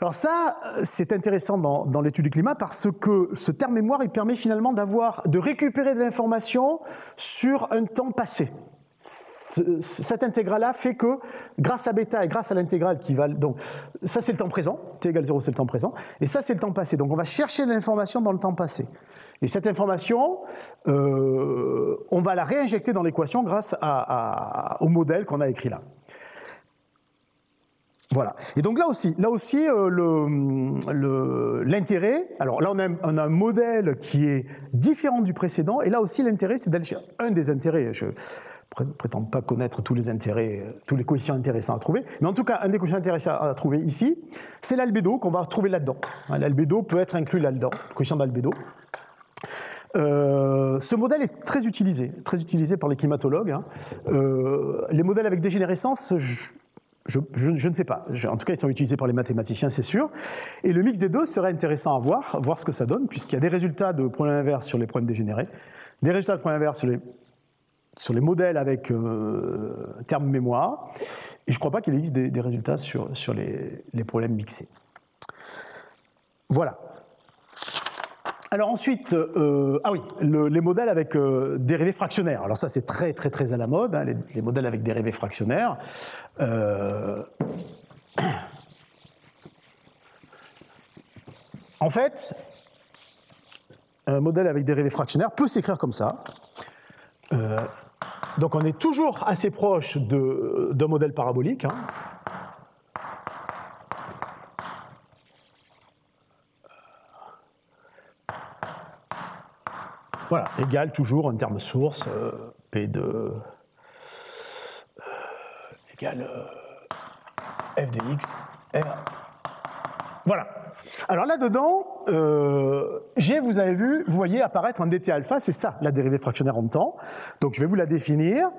Alors ça, c'est intéressant dans l'étude du climat parce que ce terme mémoire, il permet finalement de récupérer de l'information sur un temps passé. Cette intégrale-là fait que, grâce à bêta et grâce à l'intégrale qui va... Donc, ça, c'est le temps présent. T égale 0, c'est le temps présent. Et ça, c'est le temps passé. Donc, on va chercher de l'information dans le temps passé. Et cette information, on va la réinjecter dans l'équation grâce au modèle qu'on a écrit là. Voilà. Et donc là aussi l'intérêt, alors là on a un modèle qui est différent du précédent, et là aussi l'intérêt c'est d'aller chercher un des intérêts, je ne prétends pas connaître tous les intérêts, tous les coefficients intéressants à trouver, mais en tout cas un des coefficients intéressants à trouver ici, c'est l'albédo qu'on va trouver là-dedans. L'albédo peut être inclus là-dedans, le coefficient d'albédo. Ce modèle est très utilisé par les climatologues. Hein. Les modèles avec dégénérescence, je ne sais pas. En tout cas, ils sont utilisés par les mathématiciens, c'est sûr. Et le mix des deux serait intéressant à voir ce que ça donne, puisqu'il y a des résultats de problèmes inverses sur les problèmes dégénérés, des résultats de problèmes inverses sur les modèles avec terme mémoire, et je ne crois pas qu'il existe des résultats sur les problèmes mixés. Voilà. Alors ensuite, les modèles avec dérivés fractionnaires. Alors ça, c'est très très très à la mode, hein, les modèles avec dérivés fractionnaires. En fait, un modèle avec dérivés fractionnaires peut s'écrire comme ça. Donc on est toujours assez proche d'un modèle parabolique. Hein. Voilà, égale toujours un terme source, P de égale f de x, r. Voilà. Alors là-dedans, vous voyez apparaître un dt alpha, c'est ça, la dérivée fractionnaire en temps. Donc je vais vous la définir.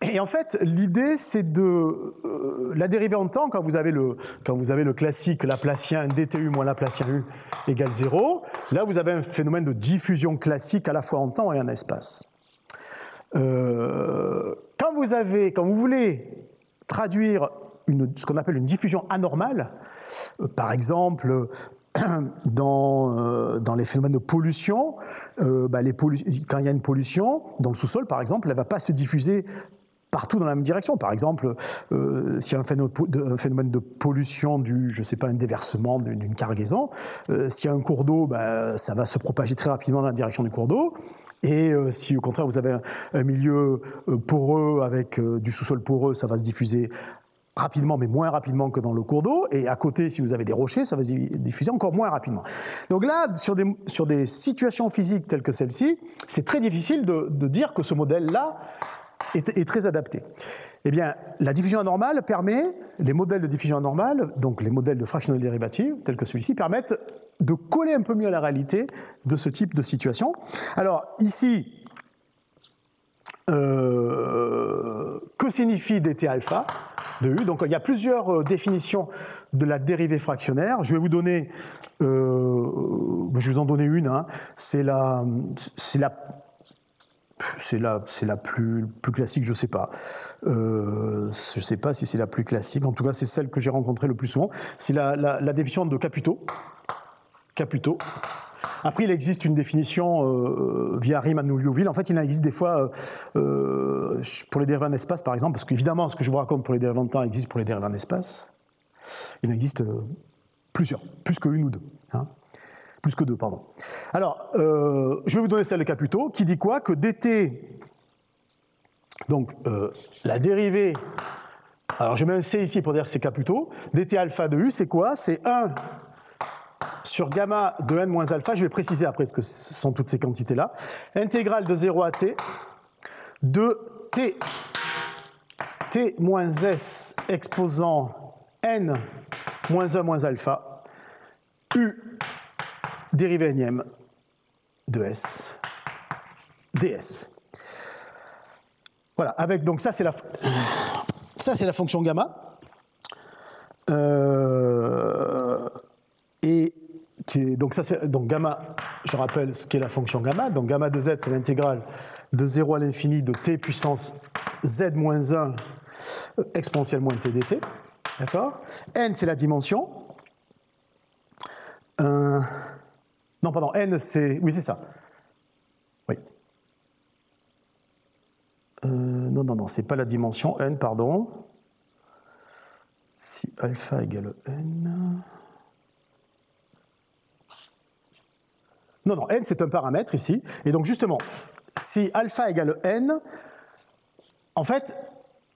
Et en fait, l'idée, c'est la dérivée en temps, quand vous avez le classique laplacien dtu moins laplacien u égale 0, là, vous avez un phénomène de diffusion classique à la fois en temps et en espace. Quand vous voulez traduire ce qu'on appelle une diffusion anormale, par exemple, dans les phénomènes de pollution, quand il y a une pollution, dans le sous-sol, par exemple, elle ne va pas se diffuser partout dans la même direction. Par exemple, s'il y a un phénomène de pollution je ne sais pas, un déversement d'une cargaison, s'il y a un cours d'eau, ça va se propager très rapidement dans la direction du cours d'eau. Et si au contraire vous avez un milieu poreux avec du sous-sol poreux, ça va se diffuser rapidement, mais moins rapidement que dans le cours d'eau. Et à côté, si vous avez des rochers, ça va se diffuser encore moins rapidement. Donc là, sur des situations physiques telles que celle-ci, c'est très difficile de dire que ce modèle-là est très adapté. Eh bien, la diffusion anormale permet, les modèles de diffusion anormale, donc les modèles de fractionnel dérivative, tels que celui-ci, permettent de coller un peu mieux à la réalité de ce type de situation. Alors, ici, que signifie dt alpha de U? Donc, il y a plusieurs définitions de la dérivée fractionnaire. Je vais vous donner, je vais vous en donner une. Hein. C'est la plus classique, je ne sais pas. Je ne sais pas si c'est la plus classique. En tout cas, c'est celle que j'ai rencontrée le plus souvent. C'est la définition de Caputo. Après, il existe une définition via Riemann ou Liouville. En fait, il en existe des fois pour les dérivés en espace, par exemple, parce qu'évidemment, ce que je vous raconte pour les dérivés en temps existe pour les dérivés en espace. Il en existe plusieurs, plus que une ou deux. Hein. Plus que deux, pardon. Alors, je vais vous donner celle de Caputo, qui dit quoi? Que dt, donc la dérivée, alors je mets un C ici pour dire que c'est Caputo, dt alpha de U, c'est quoi? C'est 1 sur gamma de n moins alpha, je vais préciser après ce que sont toutes ces quantités-là, intégrale de 0 à t, de t moins s exposant n moins 1 moins alpha, U dérivée énième de S, ds. Voilà, avec donc ça c'est la fonction gamma. Donc gamma, je rappelle ce qu'est la fonction gamma. Donc gamma de z, c'est l'intégrale de 0 à l'infini de t puissance z moins 1 exponentielle moins t dt. D'accord? N, c'est la dimension. Non, pardon, n, c'est... Oui, c'est ça. Oui. Non, c'est pas la dimension. N, pardon. Si alpha égale n... Non, n, c'est un paramètre ici. Et donc, justement, si alpha égale n, en fait,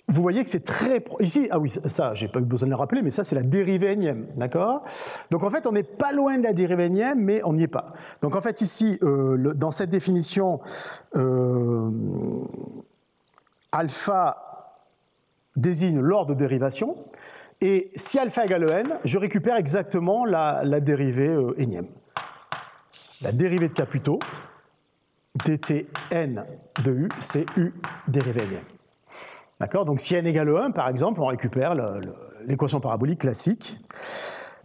vous voyez que c'est très... Ici, ah oui, ça, j'ai pas eu besoin de le rappeler, mais ça, c'est la dérivée énième, d'accord? Donc, en fait, on n'est pas loin de la dérivée énième, mais on n'y est pas. Donc, en fait, ici, dans cette définition, alpha désigne l'ordre de dérivation, et si alpha égale n, je récupère exactement la dérivée énième. La dérivée de Caputo, dt n de U, c'est U dérivée énième. D'accord? Donc si n égale 1, par exemple, on récupère l'équation parabolique classique.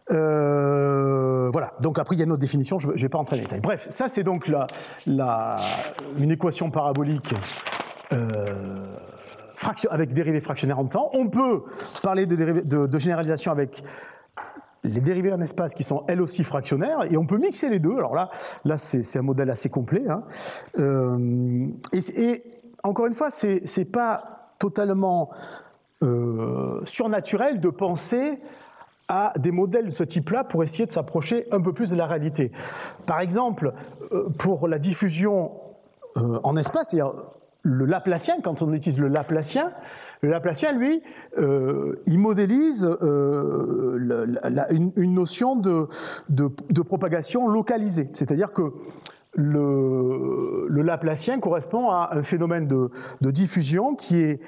Voilà. Donc après, il y a une autre définition, je ne vais pas rentrer dans les détails. Bref, ça c'est donc une équation parabolique avec dérivée fractionnaire en temps. On peut parler de généralisation avec les dérivées en espace qui sont elles aussi fractionnaires, et on peut mixer les deux. Alors là c'est un modèle assez complet. Hein. Et encore une fois, c'est pas totalement surnaturel de penser à des modèles de ce type-là pour essayer de s'approcher un peu plus de la réalité. Par exemple, pour la diffusion en espace, c'est-à-dire le Laplacien, quand on utilise le Laplacien, lui, il modélise une notion de propagation localisée. C'est-à-dire que le Laplacien correspond à un phénomène de diffusion qui est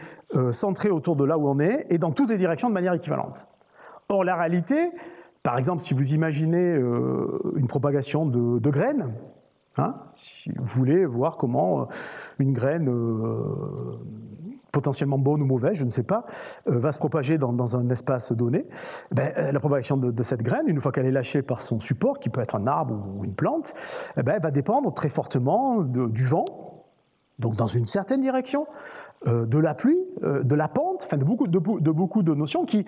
centré autour de là où on est et dans toutes les directions de manière équivalente. Or, la réalité, par exemple, si vous imaginez une propagation de graines, hein, si vous voulez voir comment une graine potentiellement bonne ou mauvaise, je ne sais pas, va se propager dans un espace donné, la propagation de cette graine, une fois qu'elle est lâchée par son support, qui peut être un arbre ou une plante, elle va dépendre très fortement du vent, donc dans une certaine direction, de la pluie, de la pente, enfin de beaucoup de notions qui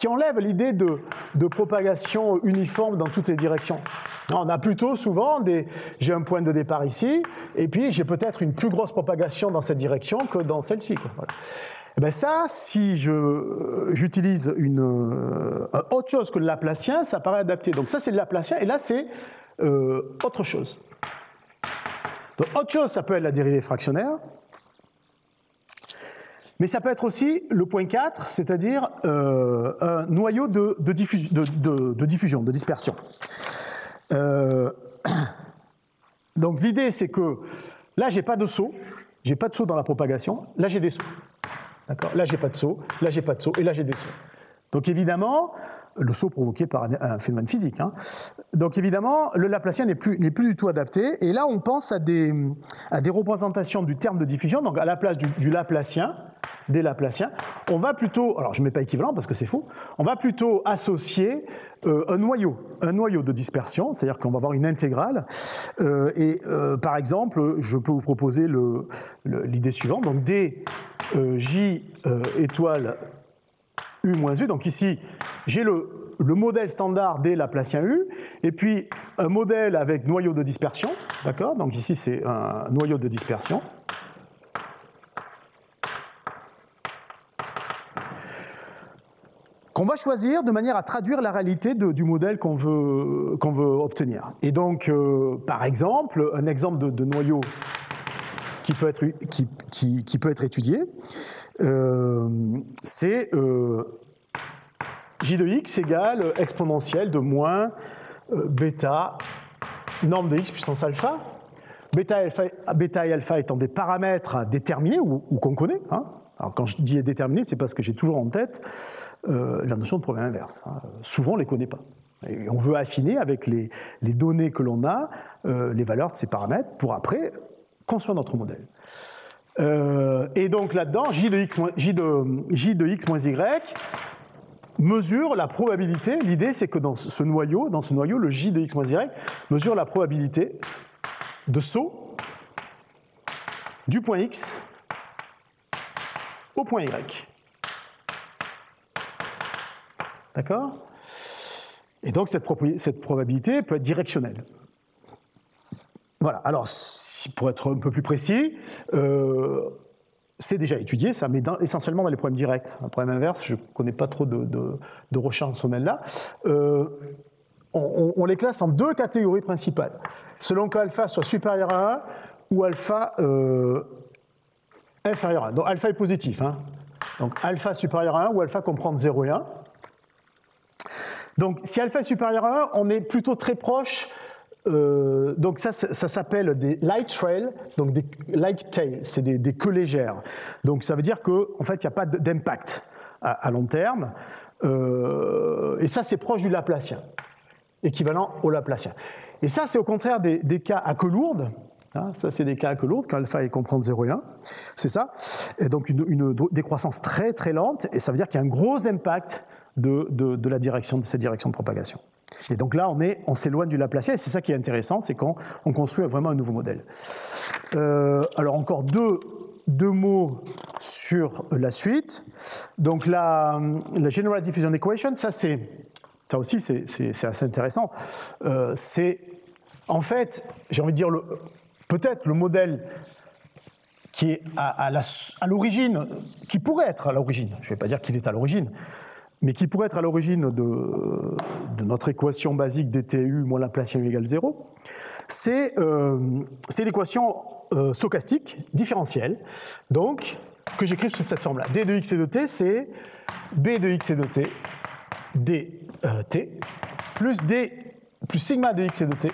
enlèvent l'idée de propagation uniforme dans toutes les directions. On a plutôt souvent j'ai un point de départ ici, et puis j'ai peut-être une plus grosse propagation dans cette direction que dans celle-ci. Voilà. Et bien ça, si j'utilise autre chose que le Laplacien, ça paraît adapté. Donc ça c'est le Laplacien, et là c'est autre chose. Donc, autre chose, ça peut être la dérivée fractionnaire. Mais ça peut être aussi le point 4, c'est-à-dire un noyau de diffusion, de dispersion. Donc l'idée, c'est que là, j'ai pas de saut dans la propagation, là, j'ai des sauts. D'accord ? Là, j'ai pas de saut, là, j'ai pas de saut, et là, j'ai des sauts. Donc évidemment, le saut provoqué par un phénomène physique. Hein. Donc évidemment, le Laplacien n'est plus du tout adapté. Et là, on pense à des représentations du terme de diffusion. Donc à la place du Laplacien, des Laplaciens, on va plutôt, alors je ne mets pas équivalent parce que c'est faux, on va plutôt associer un noyau de dispersion, c'est-à-dire qu'on va avoir une intégrale. Par exemple, je peux vous proposer l'idée suivante. Donc d j étoile U moins U. Donc ici, j'ai le modèle standard des Laplaciens U, et puis un modèle avec noyau de dispersion, d'accord ? Donc ici, c'est un noyau de dispersion. Qu'on va choisir de manière à traduire la réalité du modèle qu'on veut obtenir. Et donc, par exemple, un exemple de noyau qui peut être étudié, c'est j de x égale exponentielle de moins bêta, norme de x puissance alpha. Bêta et alpha étant des paramètres à déterminer ou qu'on connaît. Hein. Alors quand je dis déterminer, c'est parce que j'ai toujours en tête la notion de problème inverse. Hein. Souvent, on ne les connaît pas. Et on veut affiner avec les données que l'on a, les valeurs de ces paramètres, pour après construire notre modèle. Et donc là-dedans, j de x moins y mesure la probabilité. L'idée, c'est que dans ce noyau, le j de x moins y mesure la probabilité de saut du point x au point y. D'accord ? Et donc cette probabilité peut être directionnelle. Voilà, alors pour être un peu plus précis, c'est déjà étudié, ça, mais essentiellement dans les problèmes directs. Un problème inverse, je ne connais pas trop de recherche dans ce domaine-là. On les classe en deux catégories principales, selon qu'alpha soit supérieur à 1 ou alpha inférieur à 1. Donc alpha est positif. Hein. Donc alpha supérieur à 1 ou alpha comprend 0 et 1. Donc si alpha est supérieur à 1, on est plutôt très proche. Donc ça s'appelle des light trails, donc des light tails, c'est des queues légères. Donc ça veut dire qu'en fait, il n'y a pas d'impact à long terme. Et ça, c'est proche du Laplacien, équivalent au Laplacien. Et ça, c'est au contraire des cas à queue lourde. Hein, ça, c'est des cas à queue lourde, quand alpha est comprend 0 et 1. C'est ça. Et donc une décroissance très très lente, et ça veut dire qu'il y a un gros impact de la direction, de cette direction de propagation. Et donc là, on s'éloigne du Laplacien, et c'est ça qui est intéressant, c'est qu'on construit vraiment un nouveau modèle. Alors encore deux mots sur la suite. Donc la General Diffusion Equation, ça aussi c'est assez intéressant. C'est en fait, j'ai envie de dire, peut-être le modèle qui est à l'origine, qui pourrait être à l'origine, je ne vais pas dire qu'il est à l'origine, mais qui pourrait être à l'origine de notre équation basique dTu moins Laplacien U égale 0, c'est l'équation stochastique différentielle, donc, que j'écris sous cette forme-là. D de x et de t, c'est B de x et de t, dt, plus sigma de x et de t,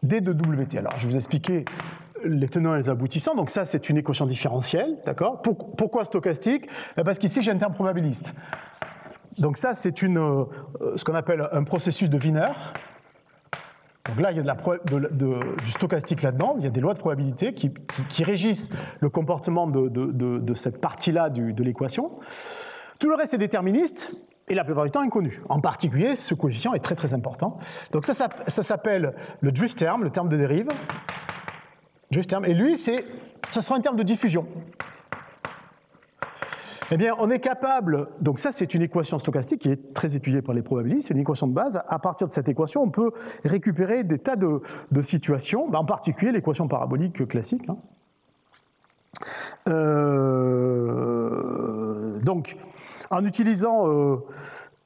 d de wt. Alors, je vais vous expliquer les tenants et les aboutissants. Donc ça, c'est une équation différentielle, d'accord ? Pourquoi stochastique ? Parce qu'ici, j'ai un terme probabiliste. Donc ça, c'est ce qu'on appelle un processus de Wiener. Donc là, il y a du stochastique là-dedans, il y a des lois de probabilité qui régissent le comportement de cette partie-là de l'équation. Tout le reste est déterministe, et la plupart du temps inconnu. En particulier, ce coefficient est très très important. Donc ça s'appelle le drift term, le terme de dérive. Drift term, et lui, ça sera un terme de diffusion. Eh bien, on est capable, donc ça c'est une équation stochastique qui est très étudiée par les probabilistes, c'est une équation de base. À partir de cette équation, on peut récupérer des tas de situations, en particulier l'équation parabolique classique. Hein. Donc, en utilisant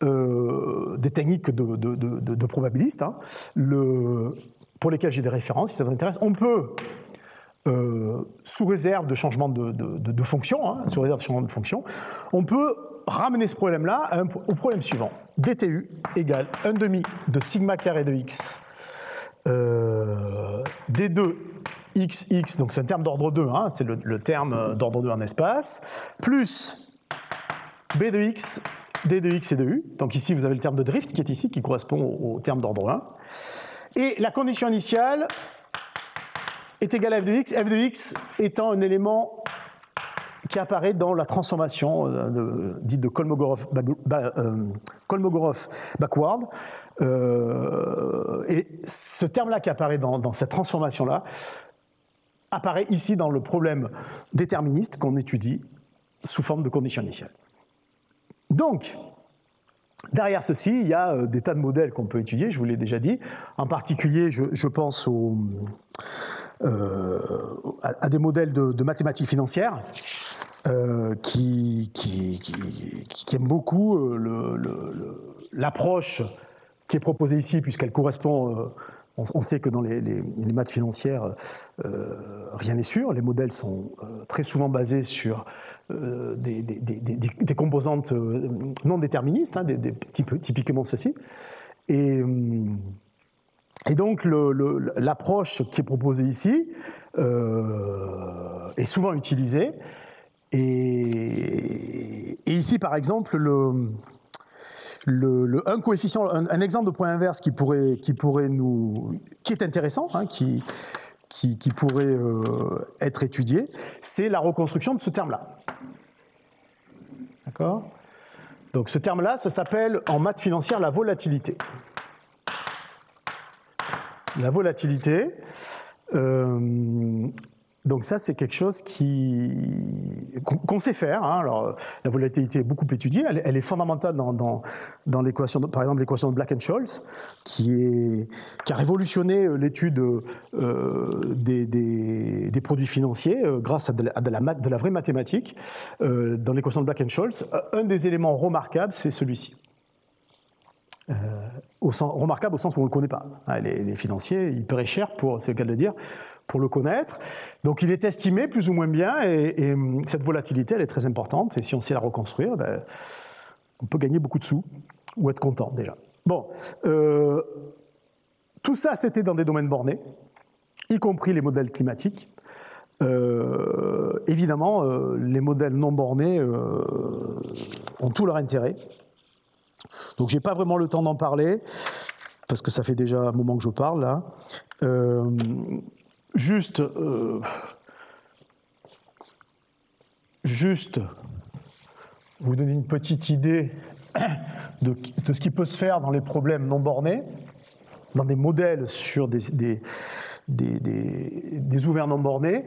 des techniques de probabilistes, hein, pour lesquels j'ai des références, si ça vous intéresse. On peut, sous réserve de changement de fonction, hein, sous réserve de changement de fonction, on peut ramener ce problème-là au problème suivant. DTU égale 1/2 de sigma carré de x D2 xx, donc c'est un terme d'ordre 2, hein, c'est le terme d'ordre 2 en espace, plus b de x, d de x et de u. Donc ici, vous avez le terme de drift qui est ici, qui correspond au terme d'ordre 1. Et la condition initiale est égale à f de x étant un élément qui apparaît dans la transformation dite de Kolmogorov-Backward. Et ce terme-là qui apparaît dans cette transformation-là apparaît ici dans le problème déterministe qu'on étudie sous forme de condition initiale. Donc, derrière ceci, il y a des tas de modèles qu'on peut étudier, je vous l'ai déjà dit. En particulier, je pense à des modèles de mathématiques financières qui aiment beaucoup l'approche qui est proposée ici, puisqu'elle correspond... On sait que dans les maths financières, rien n'est sûr. Les modèles sont très souvent basés sur des composantes non déterministes, hein, typiquement ceci. Et donc, l'approche qui est proposée ici est souvent utilisée. Et ici, par exemple, un coefficient, un exemple de point inverse qui est intéressant, hein, qui pourrait être étudié, c'est la reconstruction de ce terme-là. D'accord ? Donc ce terme-là, ça s'appelle en maths financières la volatilité. La volatilité. Donc ça, c'est quelque chose qu'on sait faire. Hein. Alors, la volatilité est beaucoup étudiée. Elle est fondamentale dans l'équation, par exemple l'équation de Black-Scholes, qui a révolutionné l'étude des produits financiers grâce à de la vraie mathématique. Dans l'équation de Black-Scholes, un des éléments remarquables, c'est celui-ci. Remarquable au sens où on ne le connaît pas. Les financiers, ils paieraient cher, c'est le cas de le dire, pour le connaître. Donc il est estimé plus ou moins bien, et cette volatilité, elle est très importante, et si on sait la reconstruire, ben, on peut gagner beaucoup de sous, ou être content déjà. Bon, tout ça, c'était dans des domaines bornés, y compris les modèles climatiques. Évidemment, les modèles non bornés ont tout leur intérêt. Donc, je n'ai pas vraiment le temps d'en parler, parce que ça fait déjà un moment que je parle, là. Juste vous donner une petite idée de ce qui peut se faire dans les problèmes non bornés, dans des modèles sur des ouverts non bornés.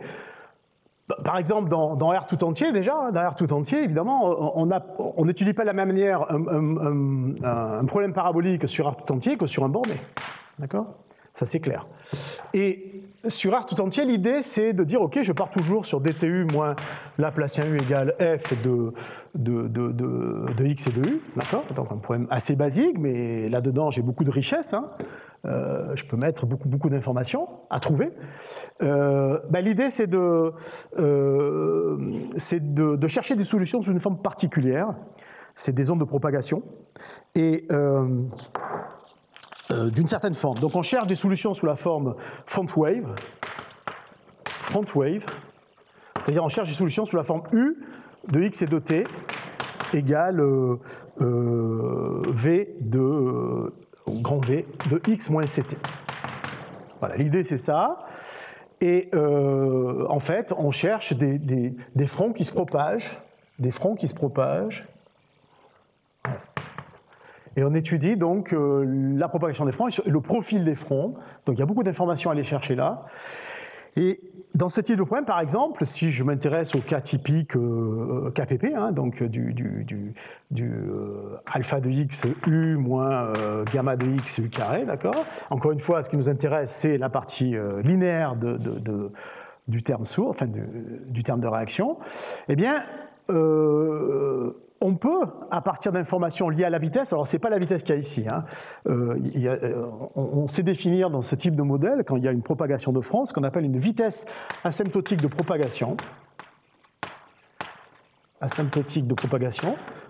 Par exemple, dans R tout entier, déjà, dans R tout entier, évidemment, on n'étudie pas de la même manière un problème parabolique sur R tout entier que sur un borné. D'accord ? Ça, c'est clair. Et sur R tout entier, l'idée, c'est de dire, OK, je pars toujours sur DTU moins Laplacien U égale F de X et de U. D'accord ? Donc, un problème assez basique, mais là-dedans, j'ai beaucoup de richesse, hein. Je peux mettre beaucoup d'informations à trouver. L'idée, c'est de chercher des solutions sous une forme particulière. C'est des ondes de propagation. Et d'une certaine forme. Donc on cherche des solutions sous la forme front wave, c'est-à-dire on cherche des solutions sous la forme U de X et de T égale V de... grand V de X moins CT. Voilà, l'idée c'est ça. Et en fait, on cherche des fronts qui se propagent, Et on étudie donc la propagation des fronts et le profil des fronts. Donc il y a beaucoup d'informations à aller chercher là. Et dans ce type de problème, par exemple, si je m'intéresse au cas typique KPP, hein, donc du alpha de x u moins gamma de x u carré, d'accord. Encore une fois, ce qui nous intéresse, c'est la partie linéaire du terme sourd, enfin du terme de réaction. Eh bien, on peut, à partir d'informations liées à la vitesse, alors ce n'est pas la vitesse qu'il y a ici, hein, on sait définir dans ce type de modèle, quand il y a une propagation de front, ce qu'on appelle une vitesse asymptotique de propagation,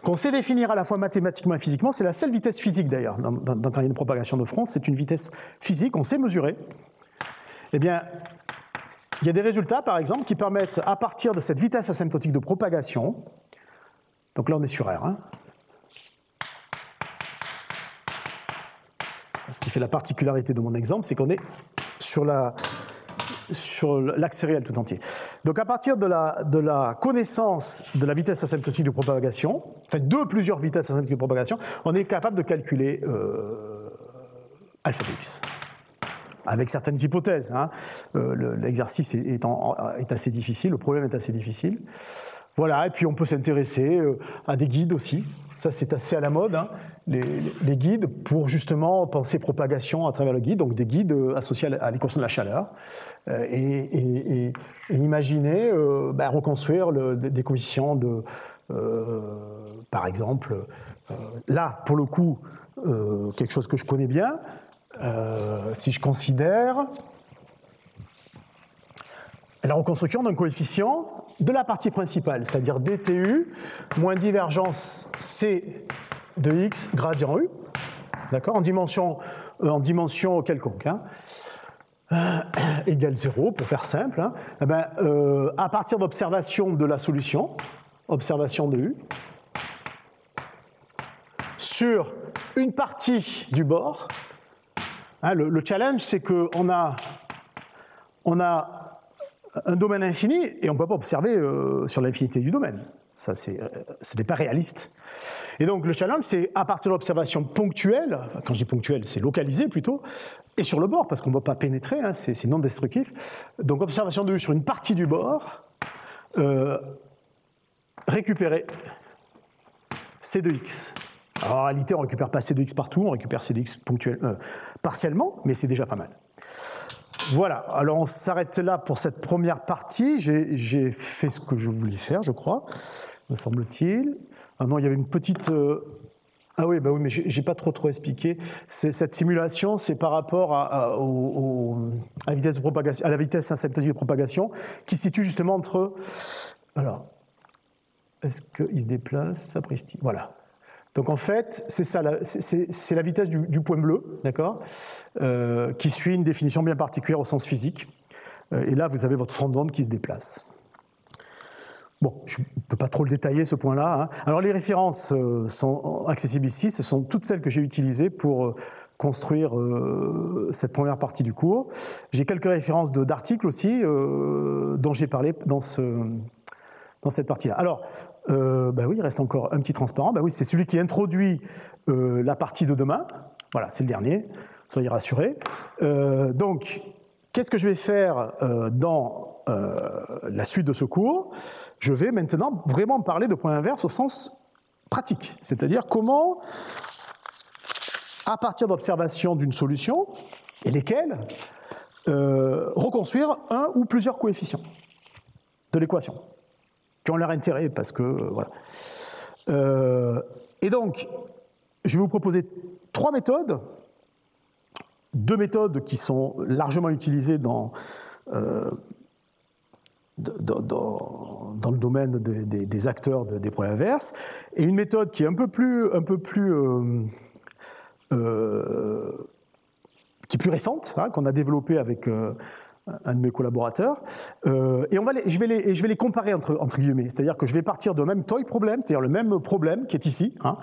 qu'on sait définir à la fois mathématiquement et physiquement. C'est la seule vitesse physique d'ailleurs, quand il y a une propagation de front, c'est une vitesse physique, on sait mesurer. Eh bien, il y a des résultats, par exemple, qui permettent, à partir de cette vitesse asymptotique de propagation, donc là on est sur R, hein, ce qui fait la particularité de mon exemple, c'est qu'on est sur l'axe réel tout entier. Donc à partir de la connaissance de la vitesse asymptotique de propagation, enfin de plusieurs vitesses asymptotiques de propagation, on est capable de calculer alpha de x. Avec certaines hypothèses. Hein. L'exercice est assez difficile, le problème est assez difficile. Voilà, et puis on peut s'intéresser à des guides aussi. Ça, c'est assez à la mode, hein. Les guides pour justement penser propagation à travers le guide, donc des guides associés à l'équation de la chaleur, et imaginer reconstruire des coefficients de, par exemple, là, pour le coup, quelque chose que je connais bien, si je considère la reconstruction d'un coefficient de la partie principale, c'est-à-dire dtu moins divergence c de x gradient u, d'accord, en dimension quelconque, hein, égale 0 pour faire simple, hein, à partir d'observation de la solution, observation de u, sur une partie du bord. Hein, le challenge, c'est qu'on a un domaine infini et on ne peut pas observer sur l'infinité du domaine. Ça, ce n'est pas réaliste. Et donc, le challenge, c'est à partir de l'observation ponctuelle, quand je dis ponctuelle, c'est localisé plutôt, et sur le bord, parce qu'on ne peut pas pénétrer, hein, c'est non destructif. Donc, observation de U sur une partie du bord, récupérer C de X. Alors, en réalité, on ne récupère pas C de X partout, on récupère C de X partiellement, mais c'est déjà pas mal. Voilà, alors on s'arrête là pour cette première partie. J'ai fait ce que je voulais faire, je crois, me semble-t-il. Ah non, il y avait une petite... Ah oui, bah oui, mais j'ai pas trop expliqué. Cette simulation, c'est par rapport à la vitesse de propagation, à la vitesse asymptotique de propagation, qui se situe justement entre... Alors, est-ce qu'il se déplace, sapristi? Voilà. Donc en fait, c'est ça, c'est la vitesse du point bleu, d'accord, qui suit une définition bien particulière au sens physique. Et là, vous avez votre front d'onde qui se déplace. Bon, je ne peux pas trop le détailler, ce point-là. Hein. Alors les références sont accessibles ici, ce sont toutes celles que j'ai utilisées pour construire cette première partie du cours. J'ai quelques références d'articles aussi, dont j'ai parlé dans cette partie-là. Alors, oui, il reste encore un petit transparent. Oui, c'est celui qui introduit la partie de demain. Voilà, c'est le dernier, soyez rassurés. Donc, qu'est-ce que je vais faire dans la suite de ce cours? Je vais maintenant vraiment parler de point inverse au sens pratique, c'est-à-dire comment, à partir d'observations d'une solution, et lesquelles, reconstruire un ou plusieurs coefficients de l'équation, qui ont leur intérêt, parce que, voilà. Et donc, je vais vous proposer 3 méthodes, 2 méthodes qui sont largement utilisées dans le domaine des acteurs des points inverses, et une méthode qui est un peu plus récente, hein, qu'on a développée avec un de mes collaborateurs, et je vais les comparer entre guillemets, c'est-à-dire que je vais partir d'un même toy problème, c'est-à-dire le même problème qui est ici, hein.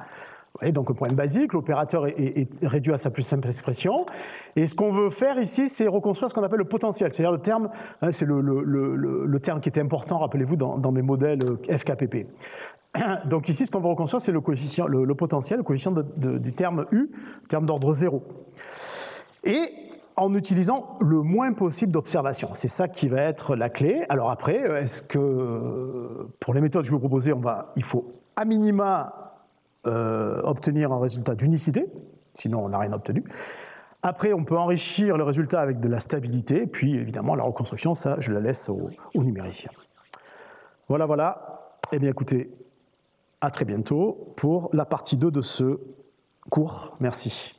Vous voyez, donc un problème basique, l'opérateur est réduit à sa plus simple expression, et ce qu'on veut faire ici, c'est reconstruire ce qu'on appelle le potentiel, c'est-à-dire le terme, hein, c'est le terme qui était important, rappelez-vous, dans mes modèles FKPP. Donc ici, ce qu'on veut reconstruire, c'est le coefficient, le potentiel, le coefficient du terme U, terme d'ordre 0. Et en utilisant le moins possible d'observations. C'est ça qui va être la clé. Alors après, est-ce que, pour les méthodes que je vais vous proposer, il faut à minima obtenir un résultat d'unicité, sinon on n'a rien obtenu. Après, on peut enrichir le résultat avec de la stabilité, et puis évidemment la reconstruction, ça je la laisse aux numériciens. Voilà. Eh bien écoutez, à très bientôt pour la partie 2 de ce cours. Merci.